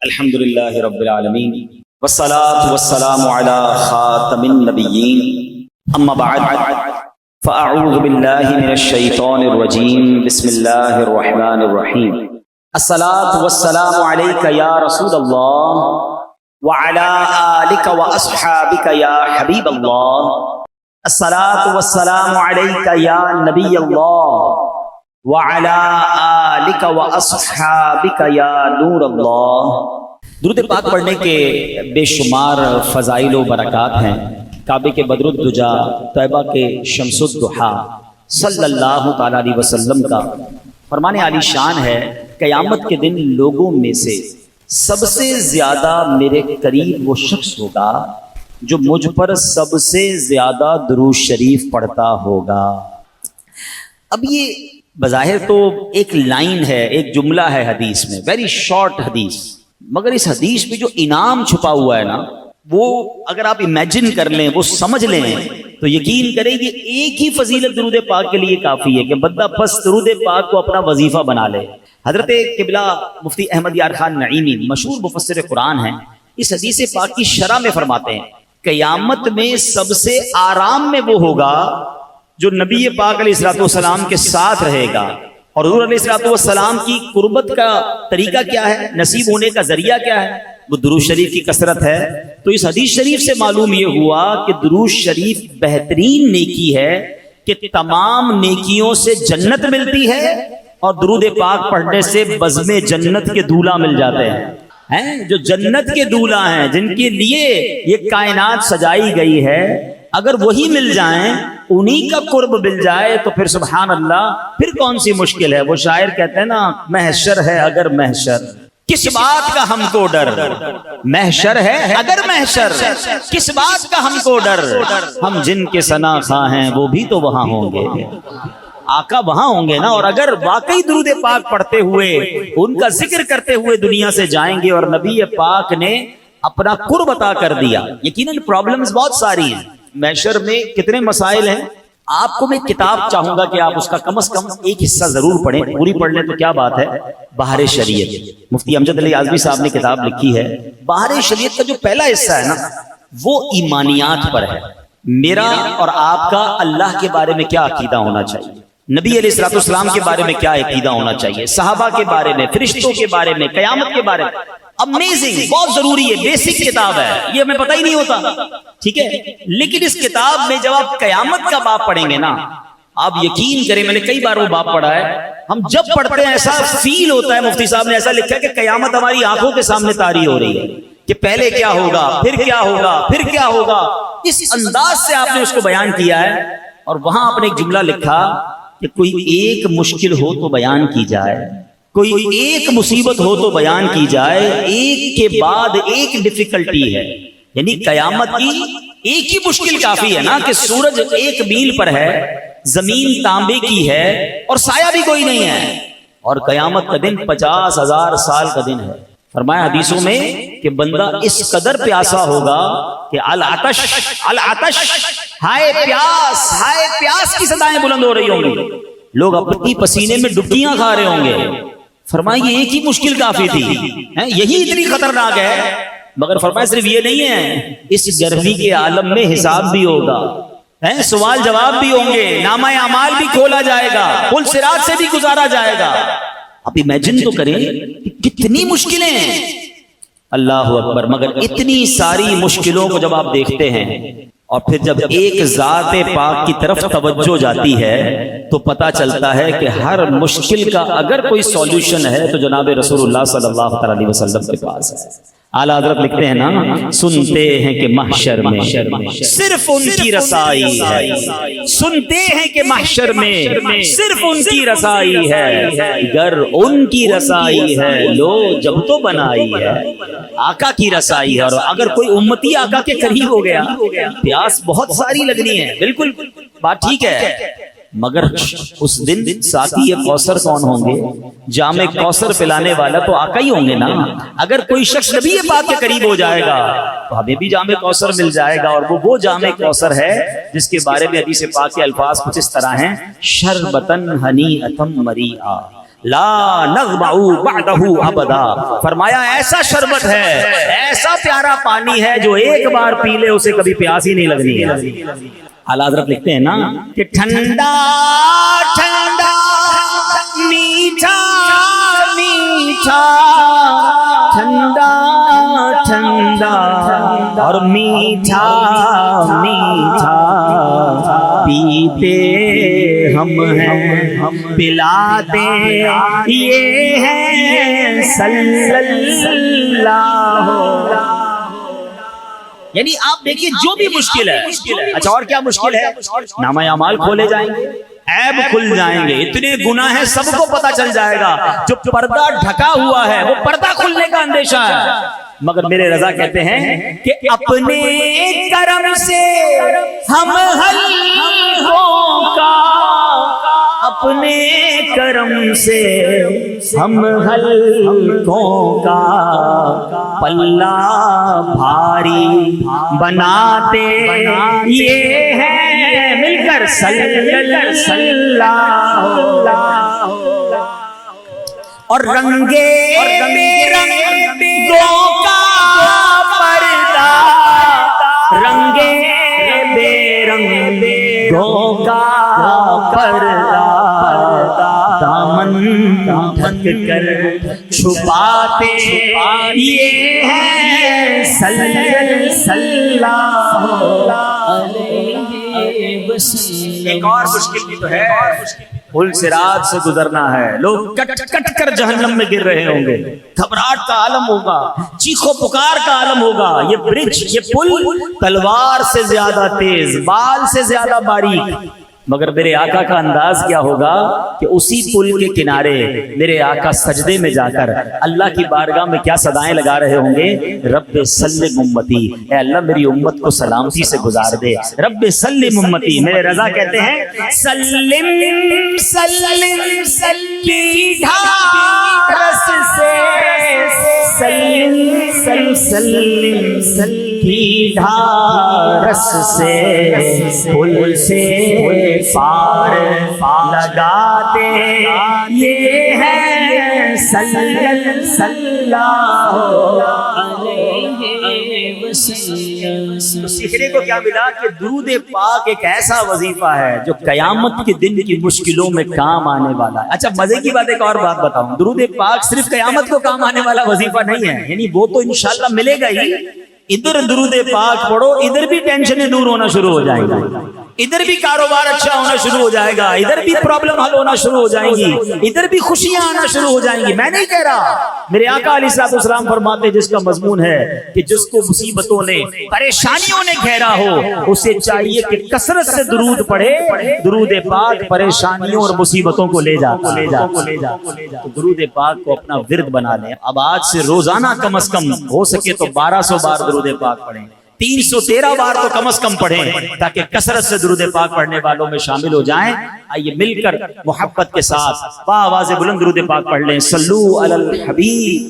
الحمدللہ رب العالمین والصلاة والسلام علی خاتم النبیین اما بعد فاعوذ باللہ من الشیطان الرجیم بسم اللہ الرحمن الرحیم الصلاة والسلام علیک یا رسول اللہ وعلی آلک واصحابک یا حبیب اللہ الصلاة والسلام علیک یا نبی اللہ وعلی آلک واصحابک یا نور اللہ۔ درود پاک پڑھنے کے بے شمار فضائل و برکات ہیں۔ کعبے کے بدر الدجا، طیبہ کے شمس الضحیٰ صلی اللہ تعالیٰ علیہ وسلم کا فرمان عالی شان ہے، قیامت کے دن لوگوں میں سے سب سے زیادہ میرے قریب وہ شخص ہوگا جو مجھ پر سب سے زیادہ درود شریف پڑھتا ہوگا۔ اب یہ بظاہر تو ایک لائن ہے، ایک جملہ ہے حدیث میں، ویری شارٹ حدیث، مگر اس حدیث میں جو انعام چھپا ہوا ہے نا، وہ اگر آپ امیجن کر لیں، وہ سمجھ لیں تو یقین کریں کہ ایک ہی فضیلت درود پاک کے لیے کافی ہے کہ بندہ بس درود پاک کو اپنا وظیفہ بنا لے۔ حضرت قبلہ مفتی احمد یار خان نعیمی مشہور مفسر قرآن ہیں، اس حدیث پاک کی شرح میں فرماتے ہیں قیامت میں سب سے آرام میں وہ ہوگا جو نبی پاک علیہ الصلوۃ والسلام کے ساتھ رہے گا۔ اور حضور علیہ الصلوۃ والسلام کی قربت کا طریقہ کیا ہے، نصیب ہونے کا ذریعہ کیا ہے؟ وہ درود شریف کی کثرت ہے۔ تو اس حدیث شریف سے معلوم یہ ہوا کہ درود شریف بہترین نیکی ہے کہ تمام نیکیوں سے جنت ملتی ہے، اور درود پاک پڑھنے سے بزم جنت کے دولہ مل جاتے ہیں۔ جو جنت کے دولہ ہیں، جن کے لیے یہ کائنات سجائی گئی ہے، اگر وہی مل جائیں، انہی کا قرب مل جائے تو پھر سبحان اللہ، پھر کون سی مشکل ہے۔ وہ شاعر کہتے ہیں نا، محشر ہے اگر محشر کس بات کا ہم کو ڈر، محشر ہے اگر محشر کس بات کا ہم کو ڈر، ہم جن کے ثنا خواہ ہیں وہ بھی تو وہاں ہوں گے، آقا وہاں ہوں گے نا۔ اور اگر واقعی درود پاک پڑھتے ہوئے، ان کا ذکر کرتے ہوئے دنیا سے جائیں گے اور نبی پاک نے اپنا قرب عطا کر دیا، یقیناً پرابلمز بہت ساری ہیں۔ محشر میں کتنے مسائل ہیں، آپ کو میں کتاب چاہوں گا کہ آپ اس کا کم از کم ایک حصہ ضرور پڑھیں، پوری پڑھ لیں تو کیا بات ہے۔ بہار شریعت، مفتی امجد علی اعظمی صاحب نے کتاب لکھی ہے۔ بہار شریعت کا جو پہلا حصہ ہے نا، وہ ایمانیات پر ہے۔ میرا اور آپ کا اللہ کے بارے میں کیا عقیدہ ہونا چاہیے، نبی علیہ الصلوۃ والسلام کے بارے میں کیا عقیدہ ہونا چاہیے، صحابہ کے بارے میں، فرشتوں کے بارے میں، قیامت کے بارے میں۔ امیزنگ، بہت ضروری ہے، بیسک کتاب ہے، یہ ہمیں پتہ ہی نہیں ہوتا، ٹھیک ہے۔ لیکن اس کتاب میں جب آپ قیامت کا باب پڑھیں گے نا، آپ یقین کریں، میں نے کئی بار وہ باب پڑھا ہے، ہم جب پڑھتے ہیں ایسا فیل ہوتا ہے، مفتی صاحب نے ایسا لکھا ہے کہ قیامت ہماری آنکھوں کے سامنے طاری ہو رہی ہے کہ پہلے کیا ہوگا، پھر کیا ہوگا، پھر کیا ہوگا۔ اس انداز سے آپ نے اس کو بیان کیا ہے۔ اور وہاں آپ نے ایک جملہ لکھا کہ کوئی ایک مشکل ہو تو بیان کی جائے، کوئی ایک مصیبت ہو تو بیان کی جائے، ایک کے بعد ایک ڈیفیکلٹی ہے۔ یعنی قیامت کی ایک ہی مشکل کافی ہے نا کہ سورج ایک میل پر ہے، زمین تانبے کی ہے اور سایہ بھی کوئی نہیں ہے، اور قیامت کا دن 50,000 سال کا دن ہے۔ فرمایا حدیثوں میں کہ بندہ اس قدر پیاسا ہوگا کہ العطش العطش، ہائے پیاس، ہائے پیاس کی صدائیں بلند ہو رہی ہوں گی، لوگ اپنی پسینے میں ڈبکیاں کھا رہے ہوں گے۔ فرمایا یہ ایک ہی مشکل کافی تھی، یہی اتنی خطرناک ہے۔ مگر فرمایا صرف یہ نہیں ہے، اس گرمی کے عالم میں حساب بھی ہوگا، سوال جواب بھی ہوں گے، نامہ اعمال بھی کھولا جائے گا، پل صراط سے بھی گزارا جائے گا۔ اب امیجن تو کریں کتنی مشکلیں ہیں، اللہ اکبر۔ مگر اتنی ساری مشکلوں کو جب آپ دیکھتے ہیں اور پھر جب ایک ذات پاک کی طرف توجہ جاتی ہے تو پتہ چلتا ہے کہ ہر مشکل کا اگر کوئی سولوشن ہے تو جناب رسول اللہ صلی اللہ علیہ وسلم کے پاس ہے۔ اعلیٰ حضرت لکھتے ہیں نا، سنتے ہیں کہ محشر میں صرف ان کی رسائی ہے، سنتے ہیں کہ محشر میں صرف ان کی رسائی ہے، گر ان کی رسائی ہے لو جب تو بنائی ہے۔ آقا کی رسائی ہے، اور اگر کوئی امتی آقا کے قریب ہو گیا، پیاس بہت ساری لگنی ہے، بالکل بات ٹھیک ہے، مگر اس دن ساتھی کوثر کون ہوں گے؟ جام کوثر پلانے والا تو آقا ہی ہوں گے نا۔ اگر کوئی شخص نبی پاک کے قریب ہو جائے گا تو ہمیں بھی جام کوثر مل جائے گا، اور وہ جام کوثر ہے جس کے بارے میں حدیث پاک کے الفاظ کچھ اس طرح ہیں، شربتن ہنیئتم مریعا لا نغمع بعدہ ابدا، فرمایا ایسا شربت ہے، ایسا پیارا پانی ہے جو ایک بار پی لے اسے کبھی پیاس ہی نہیں لگنی ہے۔ اعلیٰ حضرت لکھتے ہیں نا کہ ٹھنڈا ٹھنڈا میٹھا میٹھا، ٹھنڈا ٹھنڈا اور میٹھا میٹھا، پیتے ہم ہیں پلاتے یہ ہے صلی اللہ۔ یعنی آپ دیکھیے جو بھی مشکل ہے، اچھا اور کیا مشکل ہے؟ نامہ اعمال کھولے جائیں گے، عیب کھل جائیں گے، اتنے گناہ ہیں سب کو پتا چل جائے گا، جو پردہ ڈھکا ہوا ہے وہ پردہ کھلنے کا اندیشہ ہے۔ مگر میرے رضا کہتے ہیں کہ اپنے کرم سے ہم حلقوں کا، اپنے کرم سے ہم حلقوں کا پلہ بھاری بناتے یہ ہے مل کر صلی اللہ۔ اور رنگے رنگوں کا پردہ، رنگے بے رنگوں کا پردہ، دامن ڈھک کر چھپاتے یہ ہے صلی اللہ علیہ وسلم۔ ایک اور مشکل بھی تو ہے، پل صراط سے گزرنا ہے، لوگ کٹ کٹ کر جہنم میں گر رہے ہوں گے، گھبراہٹ کا عالم ہوگا، چیخو پکار کا عالم ہوگا۔ یہ برج، یہ پل تلوار سے زیادہ تیز، بال سے زیادہ باریک، مگر میرے آقا کا انداز کیا ہوگا کہ اسی پل کے کنارے میرے آقا سجدے میں جا کر اللہ کی بارگاہ میں کیا صدائیں لگا رہے ہوں گے، رب سلم امتی، اے اللہ میری امت کو سلامتی سے گزار دے، رب سلم امتی۔ میرے رضا کہتے ہیں سلم سلم سلیدھا رس سے، سلم سلم سلم سلیدھا رس سے، پل سے پار لگاتے یہ ہے صلی اللہ علیہ وسلم۔ سیکھنے کو کیا ملا کہ درود پاک ایک ایسا وظیفہ ہے جو قیامت کے دن کی مشکلوں میں کام آنے والا ہے۔ اچھا مزے کی بات ایک اور بات بتاؤں، درود پاک صرف قیامت کو کام آنے والا وظیفہ نہیں ہے، یعنی وہ تو انشاءاللہ ملے گا ہی، ادھر درود پاک پڑھو ادھر بھی ٹینشنیں دور ہونا شروع ہو جائیں گی، ادھر بھی کاروبار اچھا ہونا شروع ہو جائے گا، ادھر بھی پرابلم حل ہونا شروع ہو جائیں گی، ادھر بھی خوشیاں آنا شروع ہو جائیں گی۔ میں نہیں کہہ رہا، میرے آقا علیہ الصلوۃ والسلام فرماتے جس کا مضمون ہے کہ جس کو مصیبتوں نے پریشانیوں نے گھیرا ہو اسے چاہیے کہ کثرت سے درود پڑھے، درود پاک پریشانیوں اور مصیبتوں کو لے جاتا ہے۔ تو درود پاک کو اپنا ورد بنا لیں، اب آج سے روزانہ کم از کم ہو سکے تو 1200 بار درود پاک پڑھیں، 313 بار تو کم از کم پڑھیں تاکہ کثرت سے درود پاک پڑھنے والوں میں شامل ہو جائیں۔ آئیے مل کر محبت کے ساتھ بآواز بلند درود پاک پڑھ لیں۔ صلو علی الحبیب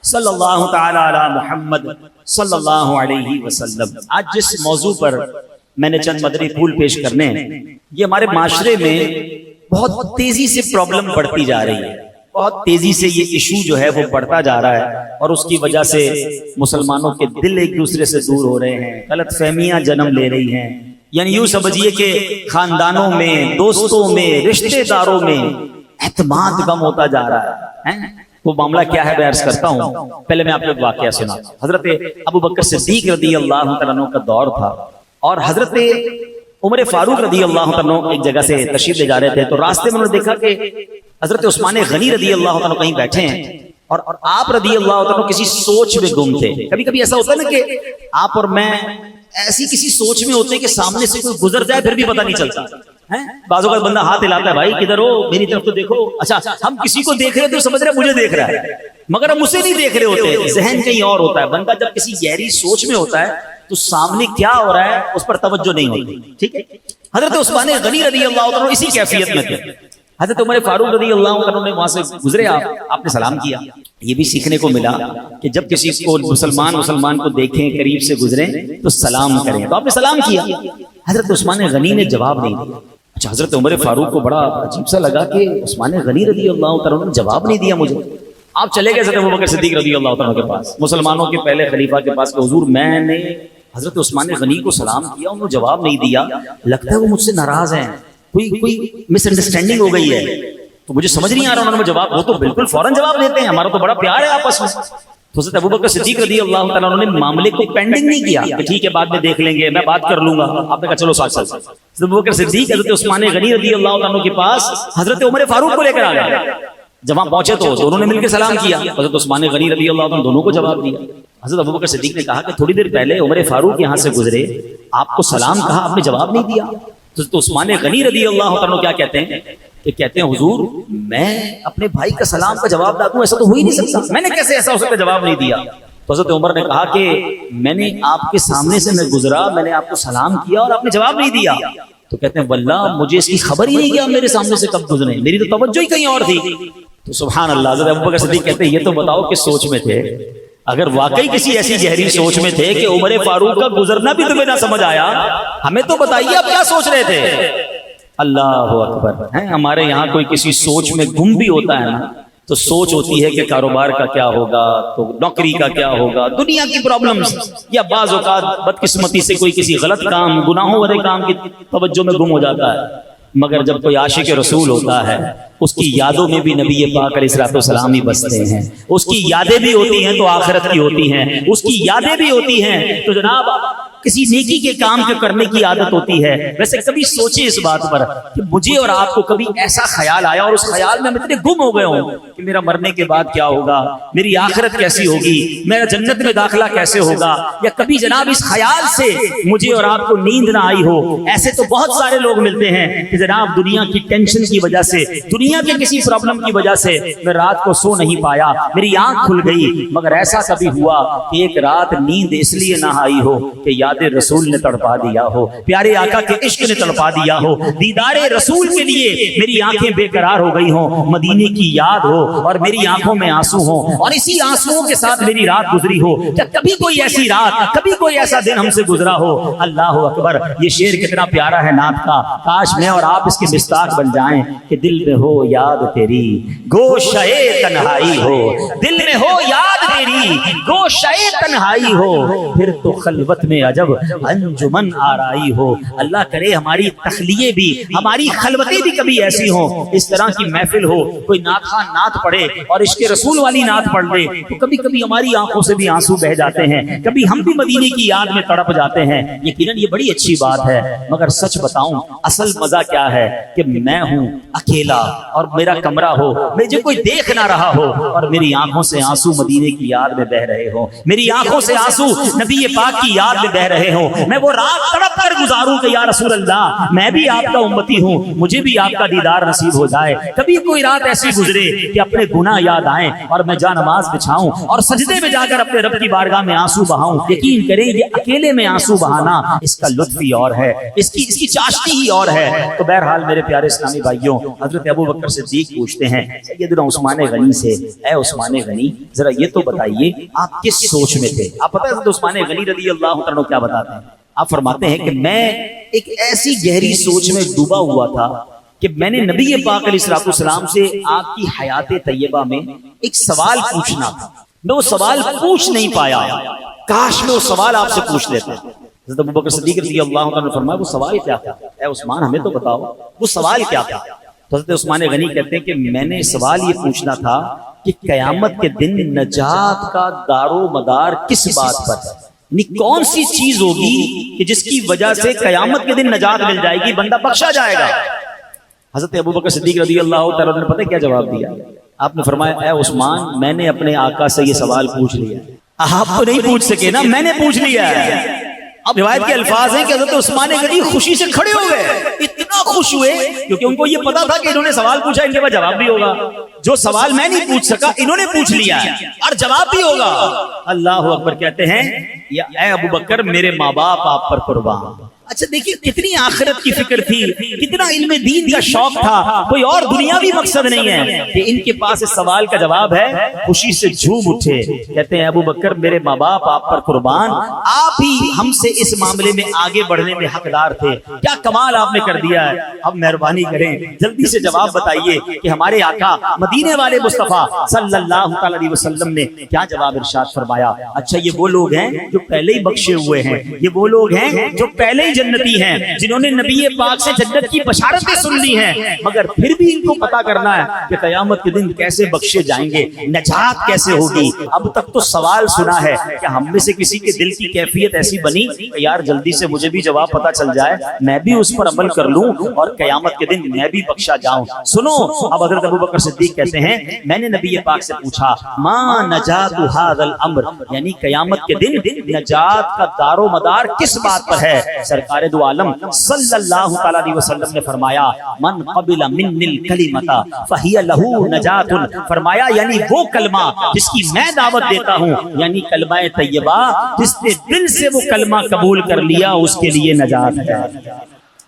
صلی اللہ تعالی علی محمد صلی اللہ علیہ وسلم۔ آج جس موضوع پر میں نے چند مدنی پھول پیش کرنے ہیں، یہ ہمارے معاشرے میں بہت تیزی سے پرابلم بڑھتی جا رہی ہے، بہت تیزی سے یہ ایشو جو ہے وہ بڑھتا جا رہا ہے، اور اس کی وجہ سے مسلمانوں کے دل ایک دوسرے سے دور ہو رہے ہیں، غلط فہمیاں جنم لے رہی ہیں، یعنی یوں سمجھیے کہ خاندانوں میں، دوستوں میں، رشتہ داروں میں اعتماد کم ہوتا جا رہا ہے۔ وہ معاملہ کیا ہے میں عرض کرتا ہوں، پہلے میں آپ کو ایک واقعہ سناتا ہوں۔ حضرت ابوبکر صدیق رضی اللہ تعالیٰ عنہ کا دور تھا، اور حضرت عمر فاروق رضی اللہ عنہ ایک جگہ سے تشریف لے جا رہے تھے، تو راستے میں انہوں نے دیکھا کہ حضرت عثمان غنی رضی اللہ عنہ کہیں بیٹھے ہیں، اور آپ رضی اللہ عنہ کسی سوچ میں گم تھے۔ کبھی کبھی ایسا ہوتا ہے نا کہ آپ اور میں ایسی کسی سوچ میں ہوتے ہیں کہ سامنے سے کوئی گزر جائے پھر بھی پتہ نہیں چلتا، بعضوں کا بندہ ہاتھ ہلاتا ہے، بھائی کدھر ہو، میری طرف تو دیکھو۔ اچھا ہم کسی کو دیکھ رہے تو سمجھ رہے مجھے دیکھ رہا ہے، مگر ہم اسے نہیں دیکھ رہے ہوتے، ذہن کہیں اور ہوتا ہے۔ بندہ جب کسی گہری سوچ میں ہوتا ہے تو سامنے کیا ہو رہا ہے اس پر توجہ نہیں ہوتی، ٹھیک ہے۔ حضرت عثمان غنی رضی اللہ عنہ اسی کیفیت میں تھے، حضرت عمر فاروق رضی اللہ عنہ نے وہاں سے گزرے، آپ نے سلام کیا۔ یہ بھی سیکھنے کو ملا کہ جب کسی کو مسلمان کو دیکھیں، قریب سے گزریں تو سلام کریں، تو آپ نے سلام کیا۔ حضرت عثمان غنی نے جواب نہیں دیا، اچھا، حضرت عمر فاروق کو بڑا عجیب سا لگا کہ عثمان غنی رضی اللہ تعالیٰ نے جواب نہیں دیا مجھے. آپ چلے گئے حضرت ابوبکر صدیق رضی اللہ تعالیٰ کے پاس، مسلمانوں کے پہلے خلیفہ کے پاس کہ حضور میں نے حضرت عثمان غنی کو سلام کیا، انہوں نے جواب نہیں دیا، لگتا ہے وہ مجھ سے ناراض ہیں، کوئی مس انڈرسٹینڈنگ ہو گئی ہے، تو مجھے سمجھ نہیں آ رہا انہوں نے جواب. وہ تو بالکل فوراً جواب دیتے ہیں، ہمارا تو بڑا پیار ہے آپس میں. تو حضرت ابوبکر صدیق رضی اللہ تعالیٰ عنہ نے معاملے کو پینڈنگ نہیں کیا کہ ٹھیک ہے بعد میں دیکھ لیں گے، میں بات کر لوں گا. آپ نے کہا چلو ساتھ چلتے. حضرت ابوبکر صدیق حضرت عثمان غنی رضی اللہ تعالیٰ عنہ کے پاس حضرت عمر فاروق کو لے کر آ گئے. جب وہاں پہنچے تو دونوں نے مل کے سلام کیا. حضرت عثمان غنی رضی اللہ عنہ دونوں کو جواب دیا. حضرت ابوبکر صدیق نے کہا کہ تھوڑی دیر پہلے عمر فاروق یہاں سے گزرے، آپ کو سلام کہا، آپ نے جواب نہیں دیا. حضرت عثمان غنی رضی اللہ عنہ کیا کہتے ہیں کہ کہتے ہیں حضور میں اپنے بھائی کا سلام کا جواب دوں، ایسا تو ہو ہی نہیں سکتا، میں نے کیسے ایسا ہو سکتا جواب نہیں دیا. تو حضرت عمر نے کہا کہ میں نے آپ کے سامنے سے میں گزرا، میں نے آپ کو سلام کیا اور آپ نے جواب نہیں دیا. تو کہتے ہیں واللہ مجھے اس کی خبر ہی نہیں کہ آپ میرے سامنے سے کب گزرے، میری تو توجہ ہی کہیں اور تھی. تو سبحان اللہ. حضرت ابوبکر صدیق کہتے ہیں یہ تو بتاؤ کس سوچ میں تھے، اگر واقعی کسی ایسی گہری سوچ میں تھے کہ عمر فاروق کا گزرنا بھی تمہیں نہ سمجھ آیا، ہمیں تو بتائیے آپ کیا سوچ رہے تھے. اللہ اکبر. ہمارے یہاں کوئی کسی سوچ میں گم بھی ہوتا ہے نا تو سوچ ہوتی ہے کہ کاروبار کا کیا ہوگا، تو نوکری کا کیا ہوگا، دنیا کی پرابلمز، یا بعض اوقات بدقسمتی سے کوئی کسی غلط کام، گناہوں والے کام کی توجہ میں گم ہو جاتا ہے. مگر جب کوئی عاشق رسول ہوتا ہے اس کی یادوں میں بھی نبی پاک علیہ الصلوۃ والسلام ہی بستے ہیں. اس کی یادیں بھی ہوتی ہیں تو آخرت کی ہوتی ہیں، اس کی یادیں بھی ہوتی ہیں تو جناب کسی نیکی کے کام کے کرنے کی عادت ہوتی ہے. ویسے کبھی سوچے اس بات پر کہ مجھے اور آپ کو کبھی ایسا خیال آیا اور اس خیال میں اتنے گم ہو گئے ہوں کہ میرا مرنے کے بعد کیا ہوگا، میری آخرت کیسی ہوگی، میرا جنت میں داخلہ کیسے ہوگا، یا کبھی جناب اس خیال سے مجھے اور آپ کو نیند نہ آئی ہو. ایسے تو بہت سارے لوگ ملتے ہیں کہ جناب دنیا کی ٹینشن کی وجہ سے، دنیا کے کسی پرابلم کی وجہ سے میں رات کو سو نہیں پایا، میری آنکھ کھل گئی. مگر ایسا کبھی ہوا کہ ایک رات نیند اس لیے نہ آئی ہو کہ یاد رسول نے تڑپا دیا ہو، پیارے آقا کے عشق نے تڑپا دیا ہو، دیدار رسول کے لیے میری آنکھیں بے قرار ہو گئی ہوں، مدینے کی یاد ہو اور میری آنکھوں میں آنسو ہوں اور اسی آنسوؤں کے ساتھ میری رات گزری ہو. کیا کبھی کوئی ایسی رات، کبھی کوئی ایسا دن ہم سے گزرا ہو؟ اللہ اکبر. یہ شعر کتنا پیارا ہے نعت کا. کاش میں اور آپ اس کے مصداق بن جائیں کہ دل میں ہو یاد تیری گوشہ تنہائی ہو، دل میں ہو یاد تیری گوشہ تنہائی ہو، پھر تو خلوت میں عجب انجمن آرائی ہو. اللہ کرے ہماری تخلیے بھی، ہماری خلوتیں بھی کبھی ایسی ہوں، اس طرح کی محفل ہو، کوئی نعت خواں نعت پڑھے اور عشق رسول والی نعت پڑھ دے تو کبھی کبھی ہماری آنکھوں سے بھی آنسو بہ جاتے ہیں، کبھی ہم بھی مدینے کی یاد میں تڑپ جاتے ہیں. یقیناً یہ بڑی اچھی بات ہے. مگر سچ بتاؤں اصل مزہ کیا ہے کہ میں ہوں اکیلا اور میرا کمرہ ہو، مجھے کوئی دیکھ نہ رہا ہو اور میری آنکھوں سے آنسو مدینے کی یاد میں بہ رہے ہوں، میری آنکھوں سے آنسو نبی پاک کی یاد میں بہ رہے ہوں. میں وہ رات تڑپ کر گزاروں کہ یا رسول اللہ میں بھی آپ کا امتی ہوں، مجھے بھی آپ کا دیدار نصیب ہو جائے. کبھی کوئی رات ایسی گزرے کہ اپنے گناہ یاد آئیں اور میں جا نماز بچھاؤں اور سجدے میں جا کر اپنے رب کی بارگاہ میں آنسو بہاؤں. یقین کریں یہ اکیلے میں آنسو بہانا اس کا لطف ہی اور ہے، اس کی چاشنی ہی اور ہے. تو بہرحال میرے پیارے اسلامی بھائیوں، حضرت ابوبکر صدیق پوچھتے ہیں سیدنا عثمان غنی سے، اے عثمان غنی ذرا یہ تو بتائیے آپ کس سوچ میں تھے؟ آپ پتہ ہے حضرت عثمان غنی رضی اللہ عنہ کیا بتاتے ہیں؟ آپ فرماتے ہیں کہ میں ایک ایسی گہری سوچ میں ڈوبا ہوا تھا کہ میں نے نبی پاک علیہ الصلوۃ والسلام سے آپ کی حیات طیبہ میں ایک سوال پوچھنا تھا، میں وہ سوال پوچھ نہیں پایا، کاش میں وہ سوال آپ سے پوچھ لیتا. حضرت ابوبکر صدیق رضی اللہ عنہ نے فرمایا وہ سوال کیا تھا؟ اے عثمان ہمیں تو بتاؤ وہ سوال کیا تھا؟ تو حضرت عثمان غنی کہتے ہیں کہ میں نے سوال یہ پوچھنا تھا کہ قیامت کے دن نجات کا دار و مدار کس بات پر ہے، یعنی کون سی چیز ہوگی کہ جس کی وجہ سے قیامت کے دن نجات مل جائے گی، بندہ بخشا جائے گا. حضرت ابوبکر صدیق رضی اللہ تعالیٰ نے پتہ کیا جواب دیا؟ آپ نے فرمایا اے عثمان میں نے اپنے آقا سے یہ سوال پوچھ لیا. آپ تو نہیں پوچھ سکے نا، میں نے پوچھ لیا ہے. اب روایت کے الفاظ ہیں کہ حضرت عثمان غنی خوشی سے کھڑے ہو گئے، اتنا خوش ہوئے کیونکہ ان کو یہ پتا تھا کہ انہوں نے سوال پوچھا، ان کے پاس جواب بھی ہوگا. جو سوال میں نہیں پوچھ سکا انہوں نے پوچھ لیا ہے اور جواب بھی ہوگا. اللہ اکبر. کہتے ہیں یا اے ابو بکر میرے ماں باپ آپ پر قربان، اچھا دیکھیے کتنی آخرت کی فکر تھی، کتنا علم دین کا شوق تھا، کوئی اور دنیاوی مقصد نہیں ہے کہ ان کے پاس اس سوال کا جواب ہے، خوشی سے جھوم اٹھے، کہتے ہیں ابو بکر میرے ماں باپ آپ پر قربان، آپ ہی ہم سے اس معاملے میں آگے بڑھنے میں حقدار تھے، کیا کمال آپ نے کر دیا ہے، اب مہربانی کریں جلدی سے جواب بتائیے کہ ہمارے آقا مدینے والے مصطفیٰ صلی اللہ علیہ وسلم نے کیا جواب ارشاد فرمایا؟ اچھا یہ وہ لوگ ہیں جو پہلے ہی بخشے ہوئے ہیں، یہ وہ لوگ ہیں جو پہلے ہی جنتی ہیں، جنہوں نے نبی پاک سے جنت کی بشارتیں سن لی ہیں، مگر پھر بھی ان کو پتا کرنا ہے کہ قیامت کے دن کیسے بخشے جائیں گے، نجات کیسے ہوگی۔ اب تک تو سوال سنا ہے کہ ہم میں سے کسی کے دل کی کیفیت ایسی بنی کہ یار جلدی سے مجھے بھی جواب پتا چل جائے، میں بھی اس پر عمل کر لوں اور قیامت کے دن میں بھی بخشا جاؤں۔ سنو اب حضرت ابو بکر صدیق کہتے ہیں میں نے نبی پاک سے پوچھا ما نجات ھذا الامر، یعنی قیامت کے دن نجات کا دار و مدار کس بات پر ہے؟ سرکار دو عالم صلی اللہ تعالی علیہ وسلم نے فرمایا من قبل من الکلمۃ فہی لہ نجات، فرمایا یعنی وہ کلمہ جس کی میں دعوت دیتا ہوں، یعنی کلمہ طیبہ، جس نے دل سے وہ کلمہ قبول کر لیا اس کے لیے نجات ہے۔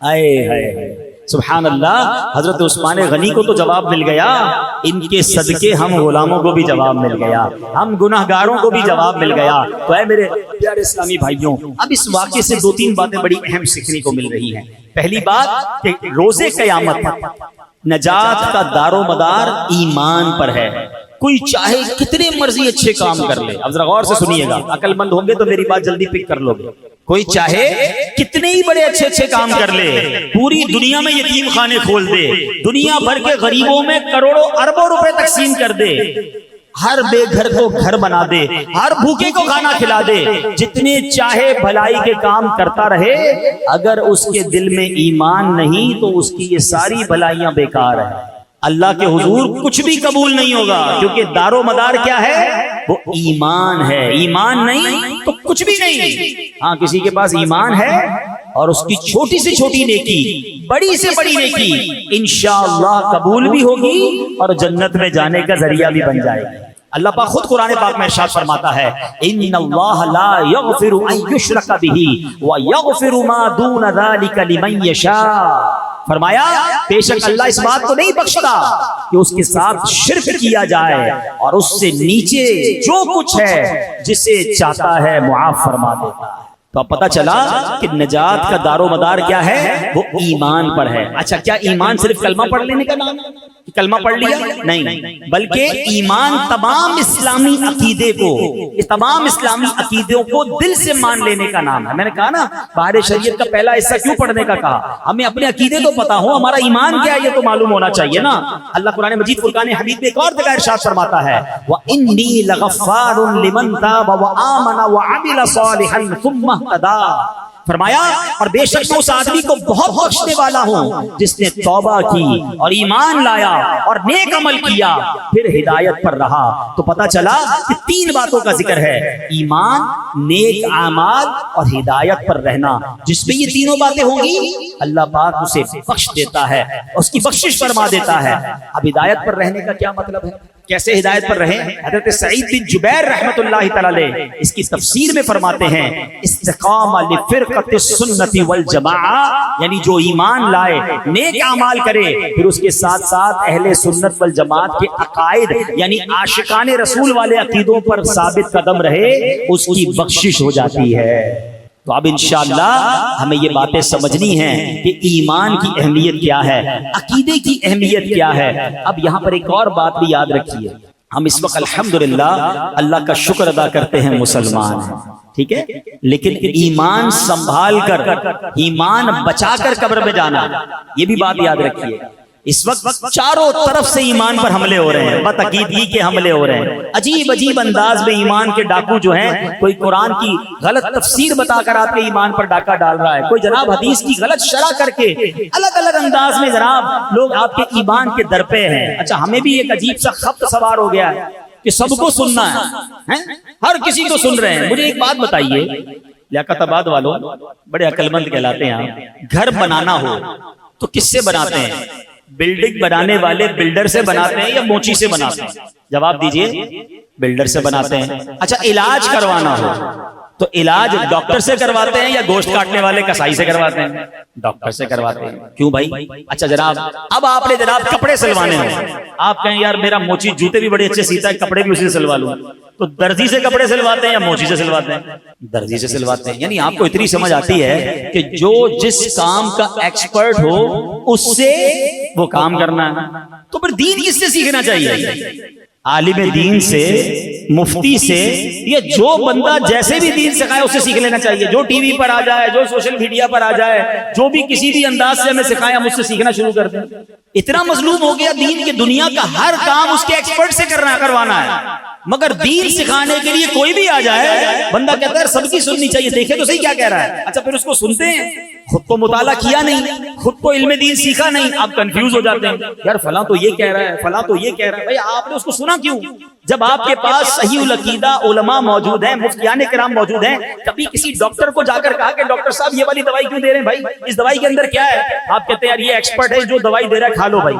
آئے سبحان اللہ، حضرت عثمان غنی کو تو جواب مل گیا، ان کے صدقے ہم غلاموں کو بھی جواب مل گیا، ہم گناہگاروں کو بھی جواب مل گیا۔ تو اے میرے پیارے اسلامی بھائیوں، اب اس واقعے سے دو تین باتیں بڑی اہم سیکھنے کو مل رہی ہیں۔ پہلی بات کہ روز قیامت نجات کا دار و مدار ایمان پر ہے، کوئی چاہے کتنے مرضی اچھے کام کر لے، اب ذرا غور سے سنیے گا، عقل مند ہوں گے تو میری بات جلدی پک کر لو گے، کوئی چاہے کتنے ہی بڑے اچھے کام کر لے، پوری دنیا میں یتیم خانے کھول دے، دنیا بھر کے غریبوں میں کروڑوں اربوں روپے تقسیم کر دے، ہر بے گھر کو گھر بنا دے، ہر بھوکے کو کھانا کھلا دے، جتنے چاہے بھلائی کے کام کرتا رہے، اگر اس کے دل میں ایمان نہیں تو اس کی یہ ساری بھلائیاں بیکار ہیں، اللہ کے حضور کچھ بھی قبول نہیں ہوگا، کیونکہ دار و مدار کیا ہے؟ وہ ایمان ہے، ایمان نہیں تو کچھ بھی نہیں۔ ہاں کسی کے پاس ایمان ہے اور اس کی چھوٹی سے چھوٹی نیکی، بڑی سے بڑی نیکی انشاءاللہ قبول بھی ہوگی اور جنت میں جانے کا ذریعہ بھی بن جائے گی۔ اللہ پاک خود قرآن پاک میں ارشاد فرماتا ہے ان اللہ لا یغفر ان یشرک بہ ویغفر ما دون ذلک لمن یشاء، فرمایا بے شک اللہ اس بات کو نہیں بخشتا کہ اس کے ساتھ شرک کیا جائے اور اس سے نیچے جو کچھ ہے جسے چاہتا ہے معاف فرما دیتا ہے۔ تو اب پتہ چلا کہ نجات کا دار و مدار کیا ہے؟ وہ ایمان پر ہے۔ اچھا کیا ایمان صرف کلمہ پڑھ لینے کا نام ہے؟ کلمہ پڑھ لیا؟ نہیں، بلکہ ایمان تمام اسلامی عقیدے کو، تمام اسلامی عقیدوں کو دل سے مان لینے کا نام ہے۔ میں نے کہا نا باہر شریعت کا پہلا حصہ کیوں پڑھنے کا کہا؟ ہمیں اپنے عقیدے تو پتا ہو، ہمارا ایمان کیا ہے یہ تو معلوم ہونا چاہیے نا۔ اللہ قرآن مجید فرقان حمید میں ایک اور جگہ ارشاد فرماتا ہے وَإِنِّي لَغَفَّارٌ لِمَن تَابَ وَآمَنَ وَعَمِلَ صَالِحًا ثُمَّ اهْتَدَىٰ، فرمایا اور بے شک میں اس آدمی کو بہت بخشنے والا ہوں جس نے توبہ کی اور ایمان لایا اور نیک عمل کیا پھر ہدایت پر رہا۔ تو پتہ چلا کہ تین باتوں کا ذکر ہے، ایمان، نیک اعمال اور ہدایت پر رہنا۔ جس پہ یہ تینوں باتیں ہوں گی اللہ پاک اسے بخش دیتا ہے، اس کی بخشش فرما دیتا ہے۔ اب ہدایت پر رہنے کا کیا مطلب ہے؟ کیسے ہدایت پر رہیں؟ حضرت سعید بن جبیر رحمت اللہ تعالی علیہ اس کی تفسیر میں فرماتے ہیں استقامہ لفرقۃ السنت والجماعہ، یعنی جو ایمان لائے، نیک اعمال کرے، پھر اس کے ساتھ ساتھ اہل سنت والجماعت کے عقائد یعنی عاشقان رسول والے عقیدوں پر ثابت قدم رہے، اس کی بخشش ہو جاتی ہے۔ تو اب انشاءاللہ ہمیں یہ باتیں سمجھنی ہیں کہ ایمان کی اہمیت کیا ہے، عقیدے کی اہمیت کیا ہے۔ اب یہاں پر ایک اور بات بھی یاد رکھیے، ہم اس وقت الحمدللہ اللہ کا شکر ادا کرتے ہیں مسلمان ہیں، ٹھیک ہے، لیکن ایمان سنبھال کر، ایمان بچا کر قبر میں جانا، یہ بھی بات یاد رکھیے۔ اس وقت چاروں طرف سے ایمان پر حملے ہو رہے ہیں، بدعقیدگی کے حملے ہو رہے ہیں، عجیب عجیب انداز میں ایمان کے ڈاکو جو ہیں، کوئی قرآن کی غلط تفسیر بتا کر آپ کے ایمان پر ڈاکہ ڈال رہا ہے، کوئی جناب حدیث کی غلط شرح کر کے الگ الگ انداز میں جناب لوگ آپ کے ایمان کے در پہ ہیں۔ اچھا ہمیں بھی ایک عجیب سا خبط سوار ہو گیا ہے کہ سب کو سننا ہے، ہر کسی کو سن رہے ہیں۔ مجھے ایک بات بتائیے لیاقت آباد والوں، بڑے عقل مند کہلاتے ہیں آپ، گھر بنانا ہو تو کس سے بناتے ہیں؟ بلڈنگ بنانے والے بلڈر سے بناتے ہیں یا موچی سے بناتے ہیں؟ جواب دیجئے، بلڈر سے بناتے ہیں۔ اچھا علاج کروانا ہو تو علاج ڈاکٹر سے کرواتے ہیں یا گوشت کاٹنے والے کسائی سے کرواتے ہیں؟ ڈاکٹر سے کرواتے ہیں. کیوں بھائی؟ اچھا جناب اب آپ نے جناب کپڑے سلوانے ہیں, آپ کہیں یار میرا موچی جوتے بھی بڑے اچھے سیتا ہے, کپڑے بھی اسی سے سلوا لوں, تو درزی سے کپڑے سلواتے ہیں یا موچی سے سلواتے ہیں؟ درزی سے سلواتے ہیں. یعنی آپ کو اتنی سمجھ آتی ہے کہ جو جس کام کا ایکسپرٹ ہو اس سے وہ کام کرنا ہے. تو پھر دین کس سے سیکھنا چاہیے؟ عالم دین سے, مفتی سے, یا جو بندہ جیسے بھی دین سکھائے اس سے سیکھ لینا چاہیے. جو ٹی وی پر آ جائے, جو سوشل میڈیا پر آ جائے, جو بھی کسی بھی انداز سے ہمیں سکھائے ہم اس سے سیکھنا شروع کر دیں. اتنا مظلوم ہو گیا دین کے, دنیا کا ہر کام اس کے ایکسپرٹ سے کروانا ہے, مگر دین سکھانے کے لیے کوئی بھی آ جائے بندہ کہتا ہے سب کی سننی چاہیے, دیکھے تو صحیح کیا کہہ رہا ہے. اچھا پھر اس کو سنتے ہیں, خود کو مطالعہ کیا نہیں, خود کو علم دین سیکھا نہیں, آپ کنفیوز ہو جاتے ہیں. یار فلاں تو یہ کہہ رہا ہے, فلاں تو یہ کہہ رہا ہے. بھائی آپ نے اس کو سنا کیوں؟ جب آپ کے پاس صحیح العقیدہ علماء موجود ہیں, مفتیان کرام موجود ہیں, کبھی کسی ڈاکٹر کو جا کر کہا کہ ڈاکٹر صاحب یہ والی دوائی کیوں دے رہے ہیں بھائی, اس دوائی کے اندر کیا ہے؟ آپ کہتے ہیں یار یہ ایکسپرٹ ہے, جو دوائی دے رہا ہے کھا لو بھائی,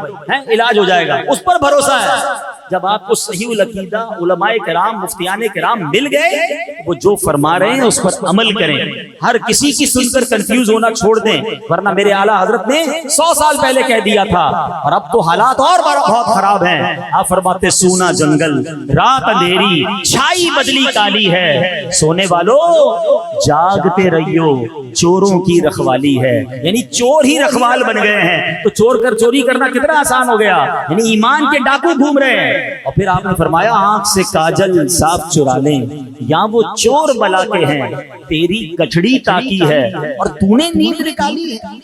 علاج ہو جائے گا, اس پر بھروسہ ہے. جب آپ کو صحیح العقیدہ علماء کرام مفتیان کرام مل گئے, وہ جو فرما رہے ہیں اس پر عمل کریں, ہر کسی کی سن کر کنفیوز ہونا چھوڑ دیں, ورنہ میرے اعلیٰ حضرت نے 100 سال پہلے کہہ دیا تھا, اور اب تو حالات اور بہت خراب ہیں. آپ فرماتے سونا جنگل رات اندھیری چھائی بدلی کالی ہے, سونے والو جاگتے رہیو چوروں کی رکھوالی ہے. یعنی چور ہی رکھوال بن گئے ہیں, تو چور کر چوری کرنا کتنا آسان ہو گیا. یعنی ایمان کے ڈاکو گھوم رہے ہیں. اور پھر آپ نے فرمایا آنکھ سے کاجل صاف چرا لیں, یا وہ چور بلا کے ہیں تیری کچھڑی تاکی ہے اور تو نے نیند نکالی ہے.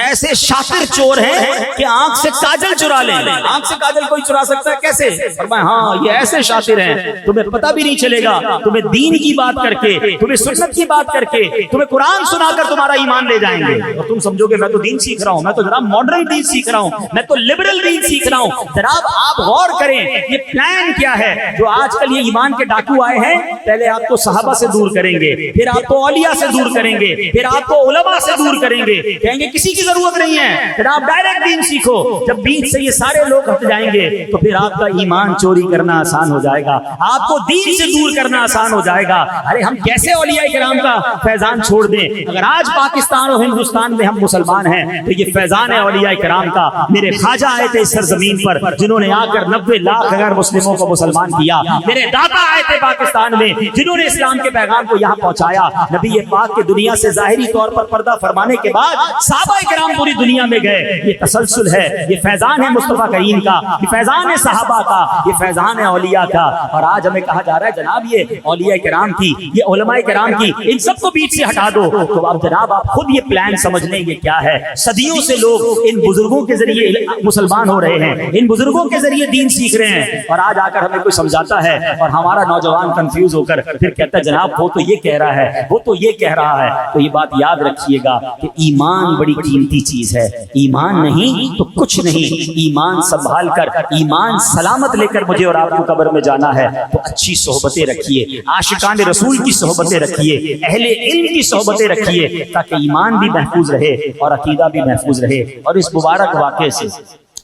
ایسے شاطر چور ہیں کہ آنکھ سے کاجل چرا لیں. آنکھ سے کاجل کوئی چرا سکتا ہے کیسے؟ فرمایا ہاں یہ ایسے شاطر ہیں تمہیں پتہ بھی نہیں چلے گا, تمہیں دین کی بات کر کے, تمہیں سنت کی بات کر کے, تمہیں قرآن سنا کر تمہارا ایمان لے جائیں گے, اور تم سمجھو گے میں تو دین سیکھ رہا ہوں, میں تو جناب ماڈرن دین سیکھ رہا ہوں, میں تو لبرل دین سیکھ رہا ہوں. جناب آپ غور کریں یہ پلان کیا ہے جو آج کل یہ ایمان کے ڈاکو آئے ہیں. پہلے آپ کو صحابہ سے دور کریں گے, پھر آپ کو اولیاء سے دور کریں گے, پھر آپ کو علماء سے دور کریں گے, کہیں گے کسی ضرورت نہیں ہے, پھر آپ ڈائریکٹ دین سیکھو. جب بیچ سے یہ سارے لوگ ہٹ جائیں گے تو پھر آپ کا ایمان چوری کرنا آسان ہو جائے گا, آپ کو دین سے دور کرنا آسان ہو جائے گا. ارے ہم کیسے اولیاء کرام کا فیضان چھوڑ دیں؟ اگر آج پاکستان اور ہندوستان میں ہم مسلمان ہیں تو یہ فیضان ہے اولیاء کرام کا. میرے خواجہ آئے تھے اس سرزمین پر جنہوں نے آ کر 90 لاکھ غیر مسلموں کو مسلمان کیا. میرے دادا آئے تھے پاکستان میں جنہوں نے اسلام کے پیغام کو یہاں پہنچایا. نبی پاک کے دنیا سے ظاہری طور پر پردہ فرمانے کے بعد صحابہ کرام پوری دنیا میں گئے. یہ تسلسل ہے, یہ فیضان ہے مصطفیٰ کریم کا, یہ فیضان ہے صحابہ کا, یہ فیضان ہے اولیاء کا. اور آج ہمیں کہا جا رہا ہے جناب یہ اولیاء کرام کی, یہ علماء کرام کی, ان سب کو بیچ سے ہٹا دو. تو اب جناب آپ خود یہ پلان سمجھ لیں یہ کیا ہے. صدیوں سے لوگ ان بزرگوں کے ذریعے مسلمان ہو رہے ہیں, ان بزرگوں کے ذریعے دین سیکھ رہے ہیں, اور آج آ کر ہمیں کوئی سمجھاتا ہے اور ہمارا نوجوان کنفیوز ہو کر پھر کہتا ہے جناب وہ تو یہ کہہ رہا ہے, وہ تو یہ کہہ رہا ہے. تو یہ بات یاد رکھیے گا کہ ایمان بڑی قیمتی چیز ہے. ایمان نہیں تو کچھ نہیں. ایمان سنبھال کر, ایمان سلامت لے کر مجھے اور آپ کو قبر میں جانا ہے. تو اچھی صحبتیں رکھیے, عاشقان رسول کی صحبتیں رکھیے, اہل علم کی صحبتیں رکھیے, تاکہ ایمان بھی محفوظ رہے اور عقیدہ بھی محفوظ رہے. اور اس مبارک واقعے سے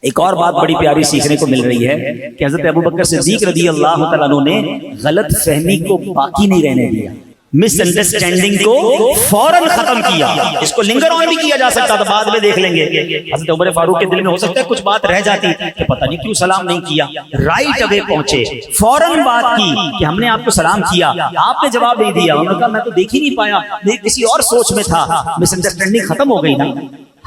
ایک اور بات بڑی پیاری سیکھنے کو مل رہی ہے کہ حضرت ابوبکر صدیق رضی اللہ تعالیٰ عنہ نے غلط فہمی کو باقی نہیں رہنے دیا, مس انڈرسٹینڈنگ کو فوراً ختم کیا. اس کو لنگر آن بھی کیا جا سکتا تھا, بعد میں دیکھ لیں گے. حضرت عمر فاروق کے دل میں ہو سکتا ہے کچھ بات رہ جاتی کہ پتہ نہیں کیوں سلام نہیں کیا. رائٹ اوے پہنچے, فوراً بات کی کہ ہم نے آپ کو سلام کیا, آپ نے جواب نہیں دیا. انہوں نے کہا میں تو دیکھ ہی نہیں پایا, میں کسی اور سوچ میں تھا. مس انڈرسٹینڈنگ ختم ہو گئی نا.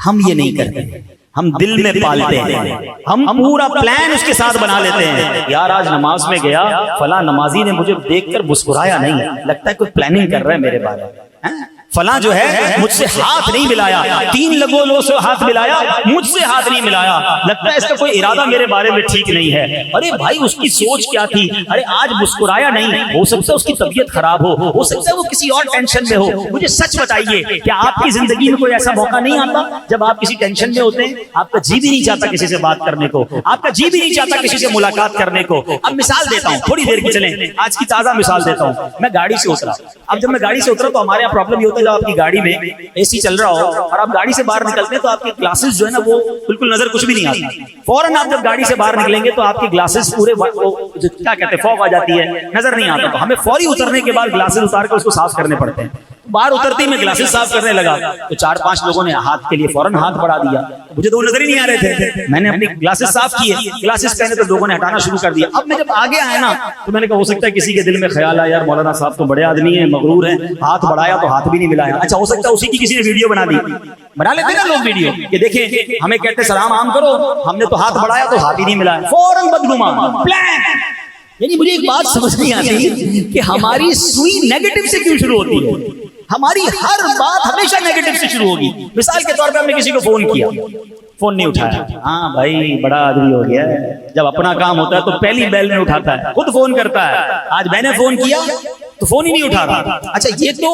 ہم یہ نہیں کرتے, ہم دل میں پالتے ہیں, ہم پورا پلان اس کے ساتھ بنا لیتے ہیں. یار آج نماز میں گیا, فلاں نمازی نے مجھے دیکھ کر مسکرایا نہیں, لگتا ہے کوئی پلاننگ کر رہا ہے میرے بارے میں. فلاں جو ہے مجھ سے ہاتھ نہیں ملایا, 3 لوگوں سے ہاتھ ملایا, مجھ سے ہاتھ نہیں ملایا, لگتا ہے اس کا کوئی ارادہ میرے بارے میں ٹھیک نہیں ہے. ارے بھائی اس کی سوچ کیا تھی؟ ارے آج مسکرایا نہیں, ہو سکتا ہے اس کی طبیعت خراب ہو سکتا ہے وہ کسی اور ٹینشن میں ہو. مجھے سچ بتائیے کیا آپ کی زندگی میں کوئی ایسا موقع نہیں آتا جب آپ کسی ٹینشن میں ہوتے ہیں, آپ کا جی بھی نہیں چاہتا کسی سے بات کرنے کو, آپ کا جی بھی نہیں چاہتا کسی سے ملاقات کرنے کو. اب مثال دیتا ہوں تھوڑی دیر کی, چلیں آج کی تازہ مثال دیتا ہوں. میں گاڑی سے اترا, اب جب میں گاڑی سے اترا تو ہمارے یہاں پرابلم یہ ہوتا ہے ہے جب آپ کی گاڑی میں اے سی چل رہا ہو اور آپ گاڑی سے باہر نکلتے ہیں تو آپ کے گلاسز جو ہے نا وہ بالکل نظر کچھ بھی نہیں آتی. فوراً آپ جب گاڑی سے باہر نکلیں گے تو آپ کے گلاسز پورے کیا کہتے ہیں فوگ آ جاتی ہے, نظر نہیں آتا. تو ہمیں فوری اترنے کے بعد گلاسز اتار کے اس کو صاف کرنے پڑتے ہیں. باہر اترتی میں گلاسز صاف کرنے لگا تو 4-5 لوگوں نے ہاتھ کے لیے فوراً ہاتھ بڑھا دیا. مجھے تو وہ نظر ہی نہیں آ رہے تھے. میں نے اپنی گلاسز صاف کیے, گلاسز پہنے تو لوگوں نے ہٹانا شروع کر دیا. اب میں جب آگے آیا نا تو میں نے کہا ہو سکتا ہے کسی کے دل میں خیال آیا یار مولانا صاحب تو بڑے آدمی ہیں, مغرور ہیں, ہاتھ بڑھایا تو ہاتھ بھی نہیں ملایا. اچھا ہو سکتا ہے اسی کی کسی نے ویڈیو بنا دی. بنا لیتے نا لوگ ویڈیو کہ دیکھیں ہمیں کہتے سلام عام کرو, ہم نے تو ہاتھ بڑھایا تو ہاتھ ہی نہیں ملایا. فوراً بدگمان پلان. یعنی مجھے ایک بات سمجھ نہیں آتی کہ ہماری سوئی نیگیٹو سے کیوں شروع ہوتی ہے. ہماری ہر بات ہمیشہ نیگیٹو سے شروع ہوگی. مثال کے طور پہ ہم نے کسی کو فون کیا, فون نہیں اٹھایا, ہاں بھائی بڑا آدمی ہو گیا ہے. جب اپنا کام ہوتا ہے تو پہلی بیل نہیں اٹھاتا ہے, خود فون کرتا ہے. آج میں نے فون کیا تو فون ہی نہیں اٹھا رہا. اچھا یہ تو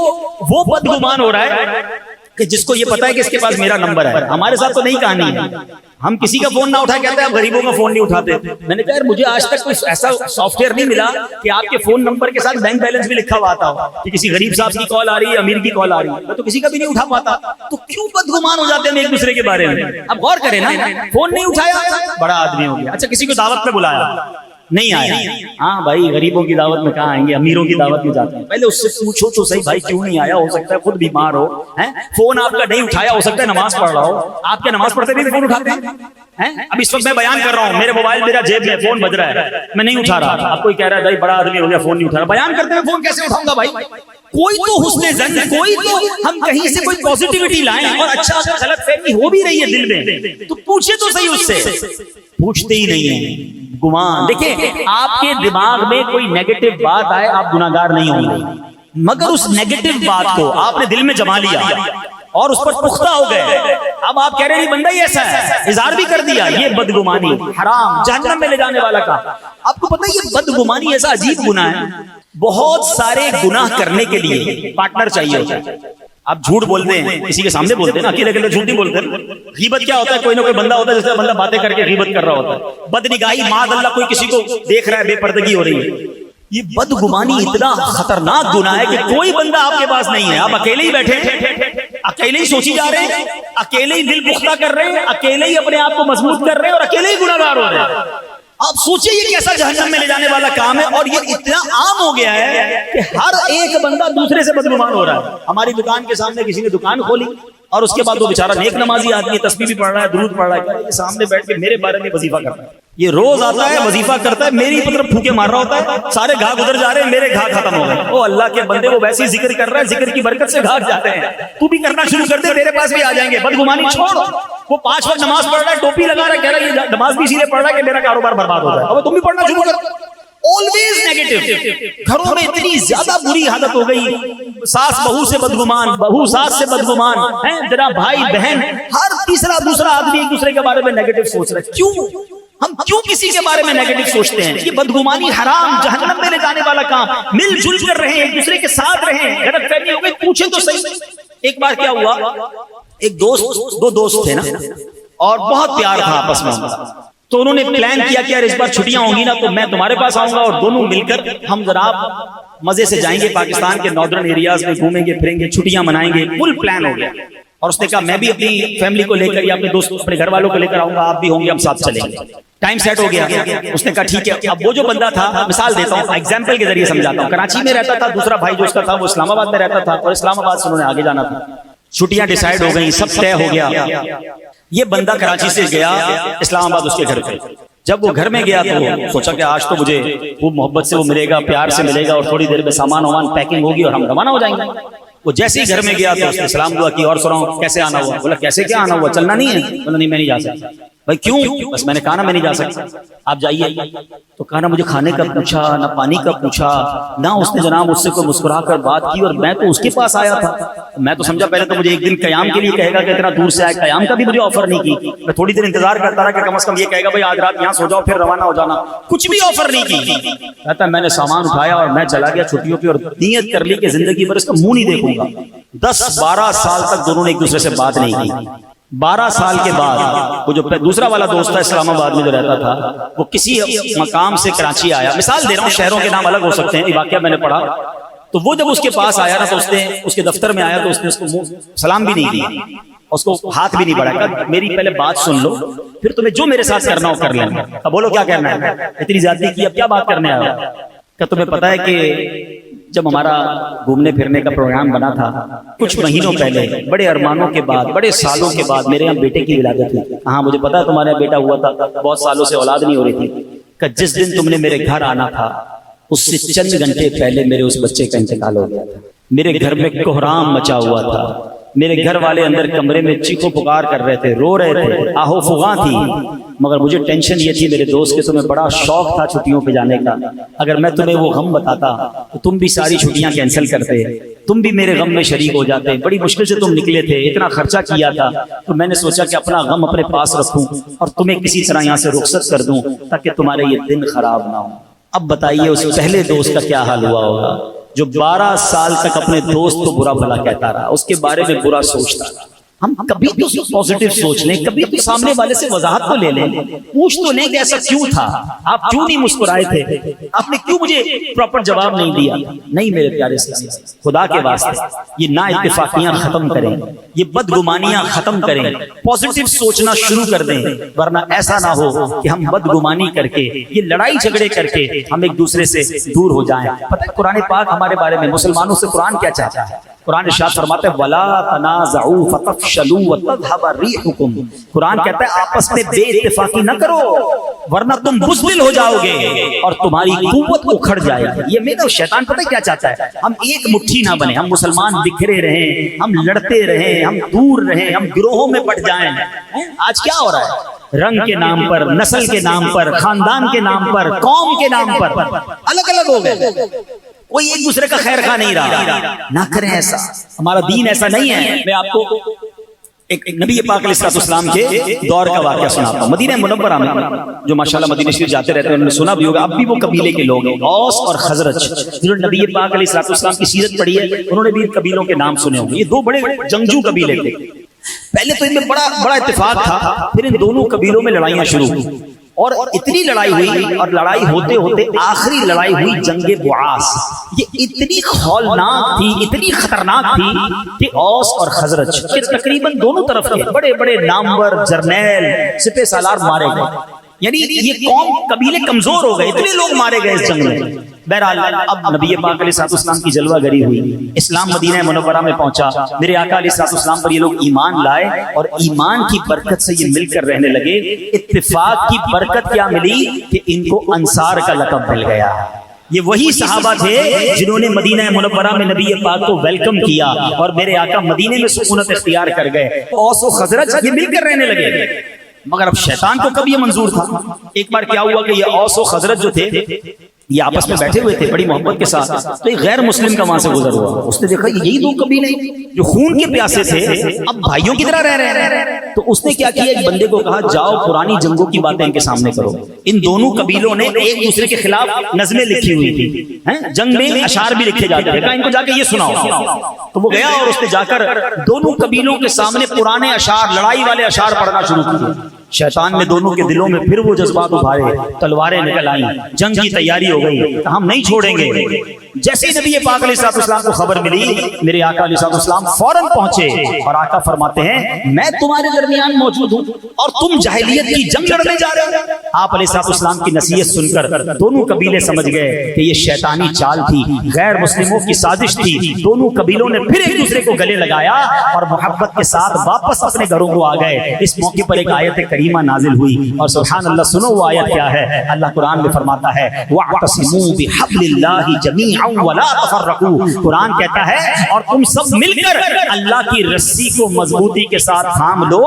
وہ بدگمان ہو رہا ہے کہ جس کو یہ پتا ہے کہ اس کے پاس میرا نمبر ہے. ہمارے ساتھ تو نہیں کہانی ہے, ہم کسی کا فون نہ اٹھا کہتے ہیں آپ غریبوں کا فون نہیں اٹھاتے. میں نے کہا یار مجھے آج تک کوئی ایسا سافٹ ویئر نہیں ملا کہ آپ کے فون نمبر کے ساتھ بینک بیلنس بھی لکھا ہوا آتا ہو کہ کسی غریب صاحب کی کال آ رہی ہے, امیر کی کال آ رہی ہے. میں تو کسی کا بھی نہیں اٹھا پاتا. تو کیوں بدگمان ہو جاتے ہیں ایک دوسرے کے بارے میں. اب غور کریں نا, فون نہیں اٹھایا بڑا آدمی ہو گیا. اچھا کسی کو دعوت پہ بلایا نہیں آیا, ہاں بھائی غریبوں کی دعوت میں کہاں آئیں گے, امیروں کی دعوت میں جاتے ہیں. پہلے اس سے پوچھو تو صحیح بھائی کیوں نہیں آیا, ہو سکتا ہے خود بیمار ہو. فون آپ کا نہیں اٹھایا, ہو سکتا ہے نماز پڑھ رہا ہو. آپ کے نماز پڑھتے بھی فون اٹھاتے ہیں. اب اس وقت میں بیان کر رہا ہوں, میرے موبائل میرا جیب میں فون بج رہا ہے, میں نہیں اٹھا رہا. آپ کوئی کہہ رہا ہے بھائی بڑا آدمی ہو گیا فون نہیں اٹھا رہا. بیان کرتے ہوئے فون کیسے اٹھاؤں گا بھائی. کوئی تو حسن زن, کوئی تو ہم کہیں سے کوئی پوزیٹیوٹی لائیں. اور اچھا غلط فہمی ہو بھی رہی ہے دل میں تو پوچھے تو صحیح اس سے. پوچھتے ہی نہیں ہیں, گمان. دیکھیں آپ کے دماغ میں کوئی نیگیٹو بات آئے آپ گناہگار نہیں ہوں گے, مگر اس نیگیٹو بات کو آپ نے دل میں جما لیا اور اس پر پختہ ہو گئے. اب آپ کہہ رہے ہیں بندہ ہی ایسا ہے, اظہار بھی کر دیا. یہ بدگمانی حرام, جہنم میں لے جانے والا کا. آپ کو پتہ ہے یہ بدگمانی ایسا عجیب گناہ ہے. بہت سارے گناہ کرنے کے لیے پارٹنر چاہیے ہوتا ہے. آپ جھوٹ بولتے ہیں, کسی کے سامنے بولتے ہیں نا, اکیلے اکیلے جھوٹ نہیں بولتے. غیبت کیا ہوتا ہے, کوئی نہ کوئی بندہ ہوتا ہے جس سے بندہ باتیں کر کے غیبت کر رہا ہوتا ہے. بدنگاہی معاذ اللہ, کوئی کسی کو دیکھ رہا ہے, بے پردگی ہو رہی ہے. یہ بدگمانی اتنا خطرناک گناہ ہے کہ کوئی بندہ آپ کے پاس نہیں ہے. آپ اکیلے ہی بیٹھے, اکیلے ہی سوچی جا رہے ہیں, اکیلے ہی دل پختہ کر رہے ہیں, اکیلے ہی اپنے آپ کو مضبوط کر رہے ہیں اور اکیلے ہی گناہگار ہو رہے ہیں. آپ سوچیں یہ کیسا جہنم میں لے جانے والا کام ہے. اور یہ اتنا عام ہو گیا ہے کہ ہر ایک بندہ دوسرے سے بدگمان ہو رہا ہے. ہماری دکان کے سامنے کسی نے دکان کھولی اور اس کے بعد وہ بیچارہ نیک نمازی آدمی تسبیح بھی پڑھ رہا ہے, درود پڑھ رہا ہے, یہ سامنے بیٹھ کے میرے بارے میں وظیفہ کرتا ہے. یہ روز آتا ہے وظیفہ کرتا ہے, میری طرف پھوکے مار رہا ہوتا ہے. سارے گھا گزر جا رہے ہیں, میرے گھا ختم ہو گئے. او اللہ کے بندے, وہ ویسے ہی ذکر کر رہا ہے, ذکر کی برکت سے گھا جاتے ہیں. تو بھی کرنا شروع کر دے, میرے پاس بھی آ جائیں گے. بدگمانی چھوڑ. وہ 5 وقت نماز پڑھ رہا ہے, ٹوپی لگا رہا ہے, کہہ رہا ہے یہ نماز بھی اسی لیے پڑھ رہا ہے کہ میرا کاروبار برباد ہو جائے. اب تم بھی پڑھنا شروع کر. always negative. گھروں میں اتنی زیادہ بری حالت ہو گئی, ساس بہو سے بدگمان, بہو ساس سے بدگمان ہیں, جناب بھائی بہن, ہر تیسرا دوسرا آدمی ایک دوسرے کے بارے میں نیگیٹو سوچ رہا ہے. کیوں ہم کیوں کسی کے بارے میں نیگیٹو سوچتے ہیں؟ یہ بدگمانی حرام, جہنم میں لے جانے والا کام. مل جل کر رہیں, ایک دوسرے کے ساتھ رہیں. غلط فہمی ہو گئی, پوچھیں تو صحیح. ایک بار کیا ہوا, ایک دوست, 2 دوست تھے نا, اور بہت پیار تھا آپس میں. تو انہوں نے پلان کیا کہ یار اس بار چھٹیاں ہوں گی نا تو میں تمہارے پاس آؤں گا اور دونوں مل کر ہم جناب مزے سے جائیں گے پاکستان کے ناردرن ایریاز میں, گھومیں گے پھریں گے, چھٹیاں منائیں گے. فل پلان ہو گیا. اور اس نے کہا میں بھی اپنی فیملی کو لے کر یا اپنے دوست اپنے گھر والوں کو لے کر آؤں گا, آپ بھی ہوں گے, ہم ساتھ چلیں گے. ٹائم سیٹ ہو گیا. اس نے کہا ٹھیک ہے. اب وہ جو بندہ تھا, مثال دیتا ہوں, ایگزامپل کے ذریعے سمجھاتا ہوں, کراچی میں رہتا تھا. دوسرا بھائی جو اس کا تھا وہ اسلام آباد میں رہتا تھا, اور اسلام آباد سے انہوں نے آگے جانا تھا. چھٹیاں ڈیسائیڈ ہو گئی, سب طے ہو گیا. یہ بندہ کراچی سے گیا اسلام آباد اس کے گھر پہ. جب وہ گھر میں گیا تو سوچا کہ آج تو مجھے خوب محبت سے وہ ملے گا, پیار سے ملے گا, اور تھوڑی دیر میں سامان وامان پیکنگ ہوگی اور ہم روانہ ہو جائیں گے. وہ جیسے ہی گھر میں گیا تو اس نے سلام دعا کی, اور سناؤ کیسے آنا ہوا؟ بولا کیسے کیا آنا ہوا, چلنا نہیں ہے؟ بولا نہیں میں نہیں جا سکتا. بھائی کیوں؟ بس میں نے کہا نا میں نہیں جا سکتا, آپ جائیے. تو کہا نا مجھے کھانے کا پوچھا, نہ پانی کا پوچھا, نہ اس نے جناب مجھ سے کوئی مسکرا کر بات کی, اور میں تو اس کے پاس آیا تھا. میں تو سمجھا پہلے تو مجھے ایک دن قیام کے لیے کہے گا کہ اتنا دور سے آئے. قیام کا بھی مجھے آفر نہیں کی. میں تھوڑی دیر انتظار کرتا رہا کہ کم از کم یہ کہے گا بھائی آج رات یہاں سو جاؤ پھر روانہ ہو جانا. کچھ بھی آفر نہیں کی. کہتا میں نے سامان اٹھایا اور میں چلا گیا چھٹیوں پہ, اور نیت کر لی کہ زندگی بھر اس کا منہ نہیں دیکھوں گا. 10-12 سال تک دونوں نے ایک دوسرے سے بات نہیں کی. 12 سال کے بعد وہ جو دوسرا والا دوست تھا اسلام آباد میں جو رہتا تھا, وہ کسی مقام سے کراچی آیا. مثال دے رہا ہوں, شہروں کے نام الگ ہو سکتے ہیں, یہ واقعہ میں نے پڑھا. تو وہ جب اس کے پاس آیا نا تو اس نے اس کے دفتر میں آیا تو اس نے اس کو سلام بھی نہیں دیا، اس کو ہاتھ بھی نہیں بڑھایا، کہا میری پہلے بات سن لو پھر تمہیں جو میرے ساتھ کرنا ہو کر لینا۔ اب بولو کیا کرنا ہے، اتنی زیادتی کی اب کیا بات کرنے آیا؟ کہ تمہیں پتا ہے کہ جب ہمارا گھومنے پھرنے کا پروگرام بنا تھا کچھ مہینوں پہلے، بڑے ارمانوں کے بعد، بڑے سالوں کے بعد میرے یہاں بیٹے کی ولادت ہوئی۔ ہاں مجھے پتا ہے تمہارے بیٹا ہوا تھا، بہت سالوں سے اولاد نہیں ہو رہی تھی، کہ جس دن تم نے میرے گھر آنا تھا اس سے چند گھنٹے پہلے میرے اس بچے کا انتقال ہو گیا تھا۔ میرے گھر میں کوہرام مچا ہوا تھا، میرے گھر والے اندر کمرے میں چیخو پکار کر رہے تھے، رو رہے تھے، آہو فغاں تھی، مگر مجھے ٹینشن یہ تھی میرے دوست کہ تمہیں بڑا شوق تھا چھٹیوں پہ جانے کا، اگر میں تمہیں وہ غم بتاتا تو تم بھی ساری چھٹیاں کینسل کرتے، تم بھی میرے غم میں شریک ہو جاتے، بڑی مشکل سے تم نکلے تھے، اتنا خرچہ کیا تھا، تو میں نے سوچا کہ اپنا غم اپنے پاس رکھوں اور تمہیں کسی طرح یہاں سے رخصت کر دوں تاکہ تمہارے یہ دن خراب نہ ہو۔ اب بتائیے اس پہلے دوست کا کیا حال ہوا ہوگا جو 12 سال تک اپنے دوست کو برا بھلا کہتا رہا، اس کے بارے میں برا سوچتا رہا۔ ہم کبھی تو پازیٹیو سوچ لیں، کبھی تو سامنے والے سے وضاحت تو لے لیں، پوچھ تو لیں کہ ایسا کیوں تھا، آپ کیوں نہیں مسکرائے تھے، آپ نے کیوں مجھے پراپر جواب نہیں دیا۔ نہیں میرے پیارے اسلامی، خدا کے واسطے یہ نا اتفاقیاں ختم کریں، یہ بدگمانیاں ختم کریں، پازیٹیو سوچنا شروع کر دیں، ورنہ ایسا نہ ہو کہ ہم بدگمانی کر کے، یہ لڑائی جھگڑے کر کے ہم ایک دوسرے سے دور ہو جائیں۔ پتہ ہے قرآن پاک ہمارے بارے میں، مسلمانوں سے قرآن کیا چاہتا ہے؟ قرآن ارشاد فرماتا ہے وَلَا تَنَازَعُوا فَتَفْشَلُوا وَتَذْهَبَ رِيحُكُمْ، قرآن کہتا ہے آپس میں بے اتفاقی نہ کرو ورنہ تم بزدل ہو جاؤ گے اور تمہاری قوت اکھڑ جائے گی۔ یہ میرا شیطان پتہ ہے کیا چاہتا ہے؟ ہم ایک مٹھی نہ بنے، ہم مسلمان بکھرے رہیں، ہم لڑتے رہیں، ہم دور رہیں، ہم گروہوں میں بٹ جائیں۔ آج کیا ہو رہا ہے؟ رنگ کے نام پر، نسل کے نام پر، خاندان کے نام پر، قوم کے نام پر الگ الگ ہو گئے، کوئی ایک دوسرے کا خیر خواہ نہیں رہا۔ نہ کریں ایسا، ہمارا دین ایسا نہیں ہے۔ میں آپ کو ایک نبی پاک علیہ السلام کے دور کا واقعہ سناتا ہوں۔ مدینہ منورہ میں جو ماشاءاللہ مدینہ شریف جاتے رہتے ہیں انہوں نے سنا بھی ہوگا، اب بھی وہ قبیلے کے لوگ ہیں، اوس اور خزرج، جنہوں نے نبی پاک علیہ السلام کی سیرت پڑھی ہے انہوں نے بھی قبیلوں کے نام سنے ہوں گے۔ یہ دو بڑے جنگجو قبیلے تھے۔ پہلے تو ان میں بڑا اتفاق تھا، پھر ان دونوں قبیلوں میں لڑائیاں شروع ہوئی اور اتنی لڑائی ہوئی، اور لڑائی ہوتے ہوتے آخری لڑائی ہوئی جنگ بعاث۔ یہ اتنی ہولناک تھی، اتنی خطرناک تھی کہ اوس اور خزرج کے تقریباً دونوں طرف کے بڑے بڑے نامور جرنیل سپہ سالار مارے گئے، یعنی یہ قوم قبیلے کمزور ہو گئے، اتنے لوگ مارے گئے اس جنگ میں۔ بہرحال اب نبی پاک علیہ السلام کی جلوہ گری ہوئی، اسلام مدینہ منورہ میں پہنچا، میرے آقا علیہ السلام پر یہ لوگ ایمان لائے اور ایمان کی برکت سے یہ مل کر رہنے لگے۔ اتفاق کی برکت کیا ملی کہ ان کو انصار کا لقب مل گیا۔ یہ وہی صحابہ تھے جنہوں نے مدینہ منورہ میں نبی پاک کو ویلکم کیا اور میرے آقا مدینے میں سکونت اختیار کر گئے۔ اوس و خزرج یہ مل کر رہنے لگے، مگر اب شیطان کو کب یہ منظور تھا؟ ایک بار کیا ہوا کہ یہ اوس و خزرج جو تھے یہ آپس میں بیٹھے ہوئے تھے بڑی محبت کے ساتھ، تو ایک غیر مسلم کا وہاں سے گزر ہوا، اس نے دیکھا یہی دو قبیلے جو خون کے پیاسے تھے اب بھائیوں کی طرح رہ رہے ہیں، تو اس نے کیا کیا، ایک بندے کو کہا جاؤ پرانی جنگوں کی باتیں ان کے سامنے کرو۔ ان دونوں قبیلوں نے ایک دوسرے کے خلاف نظمیں لکھی ہوئی تھی، جنگ میں اشعار بھی لکھے جاتے تھے، کہا ان کو جا کے یہ سناؤ۔ تو وہ گیا اور اس نے جا کر دونوں قبیلوں کے سامنے پرانے اشعار، لڑائی والے اشعار پڑھنا شروع کیے۔ شیطان نے دونوں کے دلوں میں پھر وہ جذبات ابھارے، تلواریں نکل آئیں، جنگ کی تیاری ہو گئی، ہم نہیں چھوڑیں گے۔ جیسے ہی نبی پاک علیہ السلام کو خبر ملی، میرے آقا علیہ السلام فوراً پہنچے اور آقا فرماتے ہیں میں تمہارے درمیان موجود ہوں اور تم جاہلیت کی جنگ لڑنے جا رہے ہو۔ آپ علیہ السلام کی نصیحت سن کر دونوں قبیلے سمجھ گئے کہ یہ شیطانی چال تھی، غیر مسلموں کی سازش تھی۔ دونوں قبیلوں نے پھر ایک دوسرے کو گلے لگایا اور محبت کے ساتھ واپس اپنے گھروں کو آ گئے۔ اس موقع پر ایک آیت کریمہ نازل ہوئی اور سبحان اللہ، سنو وہ آیت کیا ہے۔ اللہ قرآن میں فرماتا ہے وَاعْتَصِمُوا بِحَبْلِ اللَّهِ جَمِيعًا وَلَا تَفَرَّقُوا، قرآن کہتا ہے اور تم سب مل کر اللہ کی رسی کو مضبوطی کے ساتھ تھام لو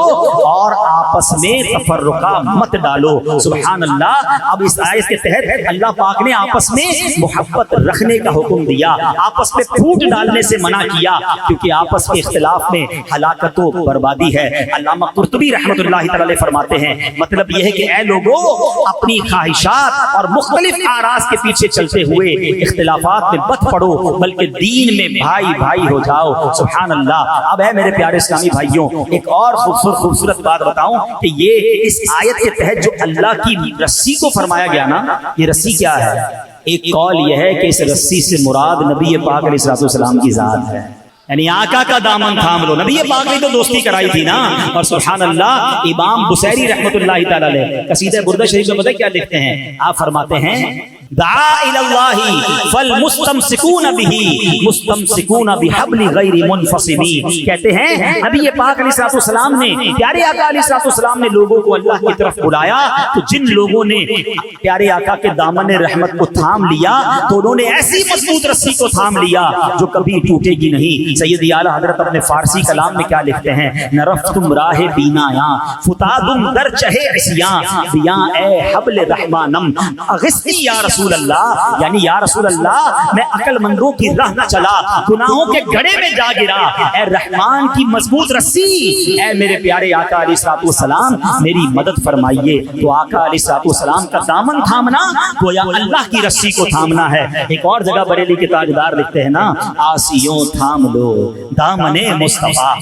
اور آپس میں تفرقہ مت ڈالو۔ سبحان اللہ۔ اب اس آیت کے تحت اللہ پاک نے آپس میں محبت رکھنے کا حکم دیا، آپس میں پھوٹ ڈالنے سے منع کیا، کیونکہ آپس کے اختلاف میں ہلاکت و بربادی ہے۔ علامہ قرطبی رحمۃ اللہ تعالی فرماتے ہیں مطلب یہ ہے کہ اے لوگوں، اپنی خواہشات اور مختلف آراز کے پیچھے چلتے ہوئے اختلافات میں مت پڑو بلکہ دین میں بھائی بھائی ہو جاؤ. سبحان اللہ. اب ہے میرے پیارے اسلامی بھائیوں ایک اور خوبصورت بات بتاؤں کہ یہ اس آیت کے تحت جو اللہ کی رسی کو فرمایا گیا نا, یہ رسی کیا ہے؟ ایک قول یہ ہے کہ اس رسی سے مراد نبی پاک علیہ الصلوۃ والسلام کی ذات ہے, یعنی آقا کا دامن تھام لو. نبی پاک نے تو دوستی کرائی تھی نا. اور سبحان اللہ امام بصیری رحمۃ اللہ تعالی علیہ قصیدہ بردہ شریف میں پتہ کیا لکھتے ہیں؟ آپ فرماتے ہیں دعا الی اللہ فالمستمسکون بہ مستمسکون بحبل غیر منفصم. کہتے ہیں نبی پاک علیہ الصلوۃ والسلام نے, پیارے آقا علیہ الصلوۃ والسلام نے لوگوں کو اللہ کی طرف بلایا تو جن لوگوں نے پیارے آقا کے دامن رحمت کو تھام لیا تو انہوں نے ایسی مضبوط رسی کو تھام لیا جو کبھی ٹوٹے گی نہیں. سیدی اعلیٰ حضرت اپنے فارسی کلام میں کیا لکھتے ہیں؟ نرفتم راہ بینایاں فتادم در چہے عصیاں بیاں اے حبل رحمانم اغثنی یا رسول اللہ. یعنی یا رسول اللہ میں عقل مندوں کی راہ نہ چلا, گناہوں کے گڑھے میں جا گرا, اے رحمان کی مضبوط رسی, اے میرے پیارے آقا علیہ الصلوۃ والسلام میری مدد فرمائیے. تو آقا علیہ الصلوۃ والسلام کا دامن تھامنا گویا اللہ کی رسی کو تھامنا ہے. ایک اور جگہ بریلی کے تاجدار لکھتے ہیں نا, آسیوں تھام لو دامن مصطفیٰ,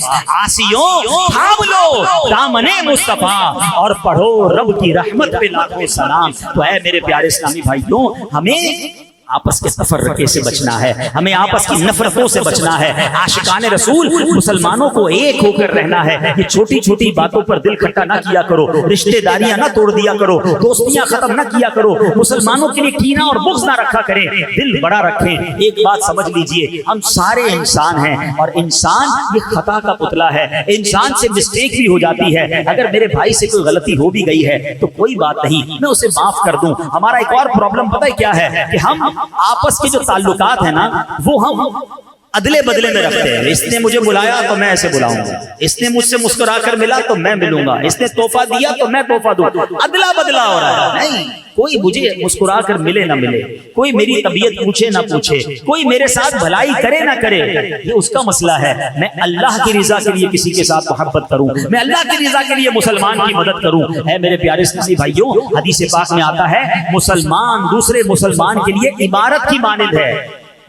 آسیوں تھام لو دامن مصطفیٰ اور پڑھو رب کی رحمت پہ لاکھوں سلام. تو اے میرے پیارے اسلامی بھائیوں ہمیں آپس کے تفرقے سے بچنا ہے, ہمیں آپس کی نفرتوں سے بچنا ہے. عاشقان رسول مسلمانوں کو ایک ہو کر رہنا ہے. یہ چھوٹی چھوٹی باتوں پر دل کھٹا نہ کیا کرو, رشتہ داریاں نہ توڑ دیا کرو, دوستیاں ختم نہ کیا کرو, مسلمانوں کے لیے کینہ اور بغض نہ رکھا کریں, دل بڑا رکھیں. ایک بات سمجھ لیجئے, ہم سارے انسان ہیں اور انسان یہ خطا کا پتلا ہے, انسان سے مسٹیک بھی ہو جاتی ہے. اگر میرے بھائی سے کوئی غلطی ہو بھی گئی ہے تو کوئی بات نہیں, میں اسے معاف کر دوں. ہمارا ایک اور پرابلم پتہ ہے کیا ہے کہ ہم آپس کے جو تعلقات ہیں نا وہ ہم ادلے بدلے میں رکھتے ہیں. اس نے مجھے بلایا تو میں ایسے بلاؤں گا, اس نے مجھ سے مسکرا کر ملا تو میں ملوں گا, اس نے تحفہ دیا تو میں تحفہ دوں. ادلا بدلا ہو رہا ہے. نہیں, کوئی مجھے مسکرا کر ملے نہ ملے, کوئی میری طبیعت پوچھے نہ پوچھے, کوئی میرے ساتھ بھلائی کرے نہ کرے, یہ اس کا مسئلہ ہے. میں اللہ کی رضا کے لیے کسی کے ساتھ محبت کروں, میں اللہ کی رضا کے لیے مسلمان کی مدد کروں. اے میرے پیارے اسلامی بھائیوں حدیث پاک میں آتا ہے مسلمان دوسرے مسلمان کے لیے عمارت کی مانند ہے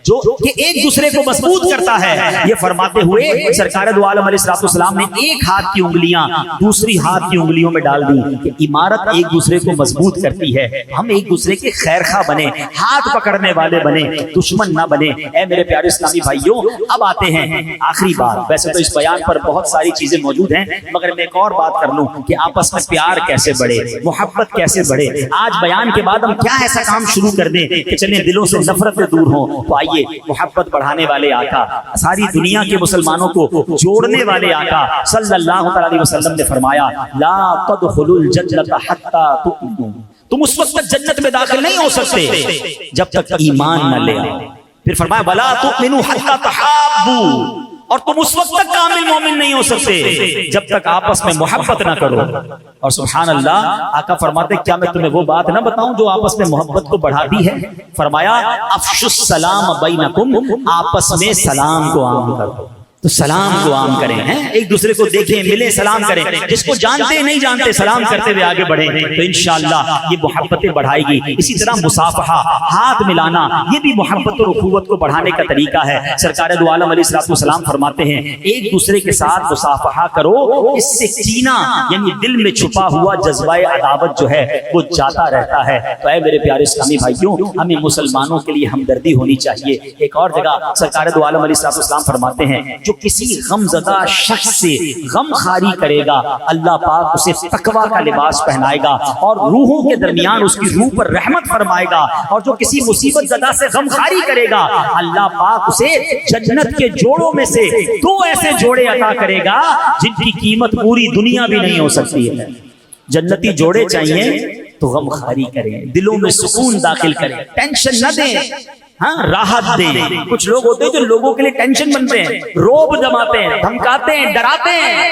جو کہ ایک دوسرے کو مضبوط کرتا ہے. یہ فرماتے ہوئے سرکار دو عالم علیہ الصلوۃ والسلام نے ایک ہاتھ کی انگلیاں دوسری ہاتھ کی انگلیوں میں ڈال دی کہ عمارت ایک دوسرے کو مضبوط کرتی ہے. ہم ایک دوسرے کے خیر خواہ بنے, ہاتھ پکڑنے والے بنے, دشمن نہ بنے. اے میرے پیارے اسلامی بھائیوں اب آتے ہیں آخری بات. ویسے تو اس بیان پر بہت ساری چیزیں موجود ہیں مگر میں ایک اور بات کر لوں کہ آپس میں پیار کیسے بڑھے, محبت کیسے بڑھے. آج بیان کے بعد ہم کیا ایسا کام شروع کر دیں کہ چلیں دلوں سے نفرتیں دور ہوں. تو آئیے محبت بڑھانے والے آقا, ساری دنیا کے مسلمانوں کو جوڑنے والے آقا صلی اللہ علیہ وسلم نے فرمایا لا تدخلوا الجنت حتی تؤمنوا, تم اس وقت تک جنت میں داخل نہیں ہو سکتے جب تک ایمان نہ لے آؤ. پھر فرمایا ولا تؤمنوا حتی تحابوا, اور تم اس وقت تک کامل مومن نہیں ہو سکتے جب تک آپس میں محبت نہ کرو. اور سبحان اللہ آقا فرماتے کیا میں تمہیں وہ بات نہ بتاؤں جو آپس میں محبت کو بڑھاتی ہے؟ فرمایا افشوا السلام بینکم, آپس میں سلام کو عام کرو. تو سلام کو عام کریں, ایک دوسرے کو دیکھیں ملیں سلام کریں, جس کو جانتے نہیں جانتے سلام کرتے ہوئے آگے بڑھیں تو انشاءاللہ یہ محبتیں بڑھائے گی. اسی طرح مصافحہ, ہاتھ ملانا, یہ بھی محبت اور اخوت کو بڑھانے کا طریقہ ہے. سرکار دو عالم علیہ الصلوۃ والسلام فرماتے ہیں ایک دوسرے کے ساتھ مصافحہ کرو, اس سے کینہ یعنی دل میں چھپا ہوا جذبہ عداوت جو ہے وہ جاتا رہتا ہے. تو اے میرے پیارے اسلامی بھائیوں ہمیں مسلمانوں کے لیے ہمدردی ہونی چاہیے. ایک اور جگہ سرکار دو عالم علیہ الصلوۃ والسلام فرماتے ہیں جو کسی غم زدہ شخص سے غم خاری کرے گا اللہ پاک اسے تقوی کا لباس پہنائے گا اور روحوں کے درمیان اس کی روح پر رحمت فرمائے گا. اور جو کسی مصیبت زدہ سے غم خاری کرے گا اللہ پاک اسے جنت کے جوڑوں میں سے 2 ایسے جوڑے عطا کرے گا جن کی قیمت پوری دنیا بھی نہیں ہو سکتی ہے. جنتی جوڑے چاہیے تو غم خاری کریں, دلوں میں سکون داخل کریں, ٹینشن نہ دیں, ہاں راحت دیں. کچھ لوگ ہوتے ہیں جو لوگوں کے لیے ٹینشن بنتے ہیں, روب جماتے ہیں, دھمکاتے ہیں, ڈراتے ہیں.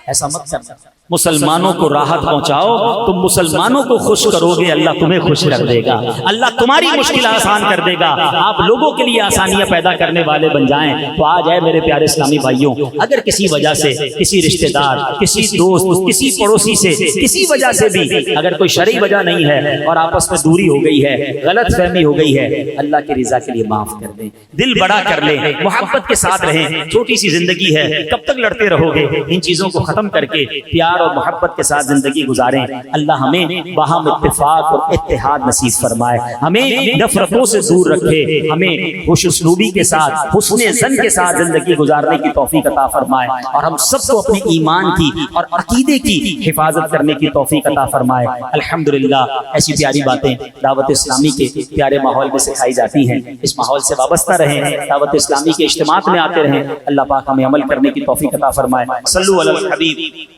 ایسا مت کرنا. مسلمانوں کو راحت پہنچاؤ، تم مسلمانوں کو خوش کرو گے، اللہ تمہیں خوش کر دے گا، اللہ تمہاری مشکل آسان کر دے گا، آپ لوگوں کے لیے آسانیاں پیدا کرنے والے بن جائیں۔ تو آج ہے میرے پیارے اسلامی بھائیوں، اگر کسی وجہ سے کسی رشتہ دار، کسی دوست، کسی پڑوسی سے کسی وجہ سے بھی اگر کوئی شرعی وجہ نہیں ہے اور آپس میں دوری ہو گئی ہے، غلط فہمی ہو گئی ہے، اللہ کی رضا کے لیے معاف کر دیں، دل بڑا کر لیں، محبت کے ساتھ رہیں، چھوٹی سی زندگی ہے، کب تک لڑتے رہو گے؟ ان چیزوں کو ختم کر کے پیار اور محبت کے ساتھ زندگی گزاریں۔ اللہ ہمیں باہم اتفاق اور اتحاد نصیب فرمائے، ہمیں نفرتوں سے دور رکھے، ہمیں خوش اسلوبی کے ساتھ، حسن ظن کے ساتھ زندگی گزارنے کی توفیق عطا فرمائے، اور ہم سب کو اپنے ایمان کی اور عقیدے کی حفاظت کرنے کی توفیق عطا فرمائے۔ الحمدللہ ایسی پیاری باتیں دعوت اسلامی کے پیارے ماحول میں سکھائی جاتی ہیں، اس ماحول سے وابستہ رہیں، دعوت اسلامی کے اجتماعات میں آتے رہیں، اللہ پاک ہمیں عمل کرنے کی توفیق عطا فرمائے۔ صلو علی الحبیب۔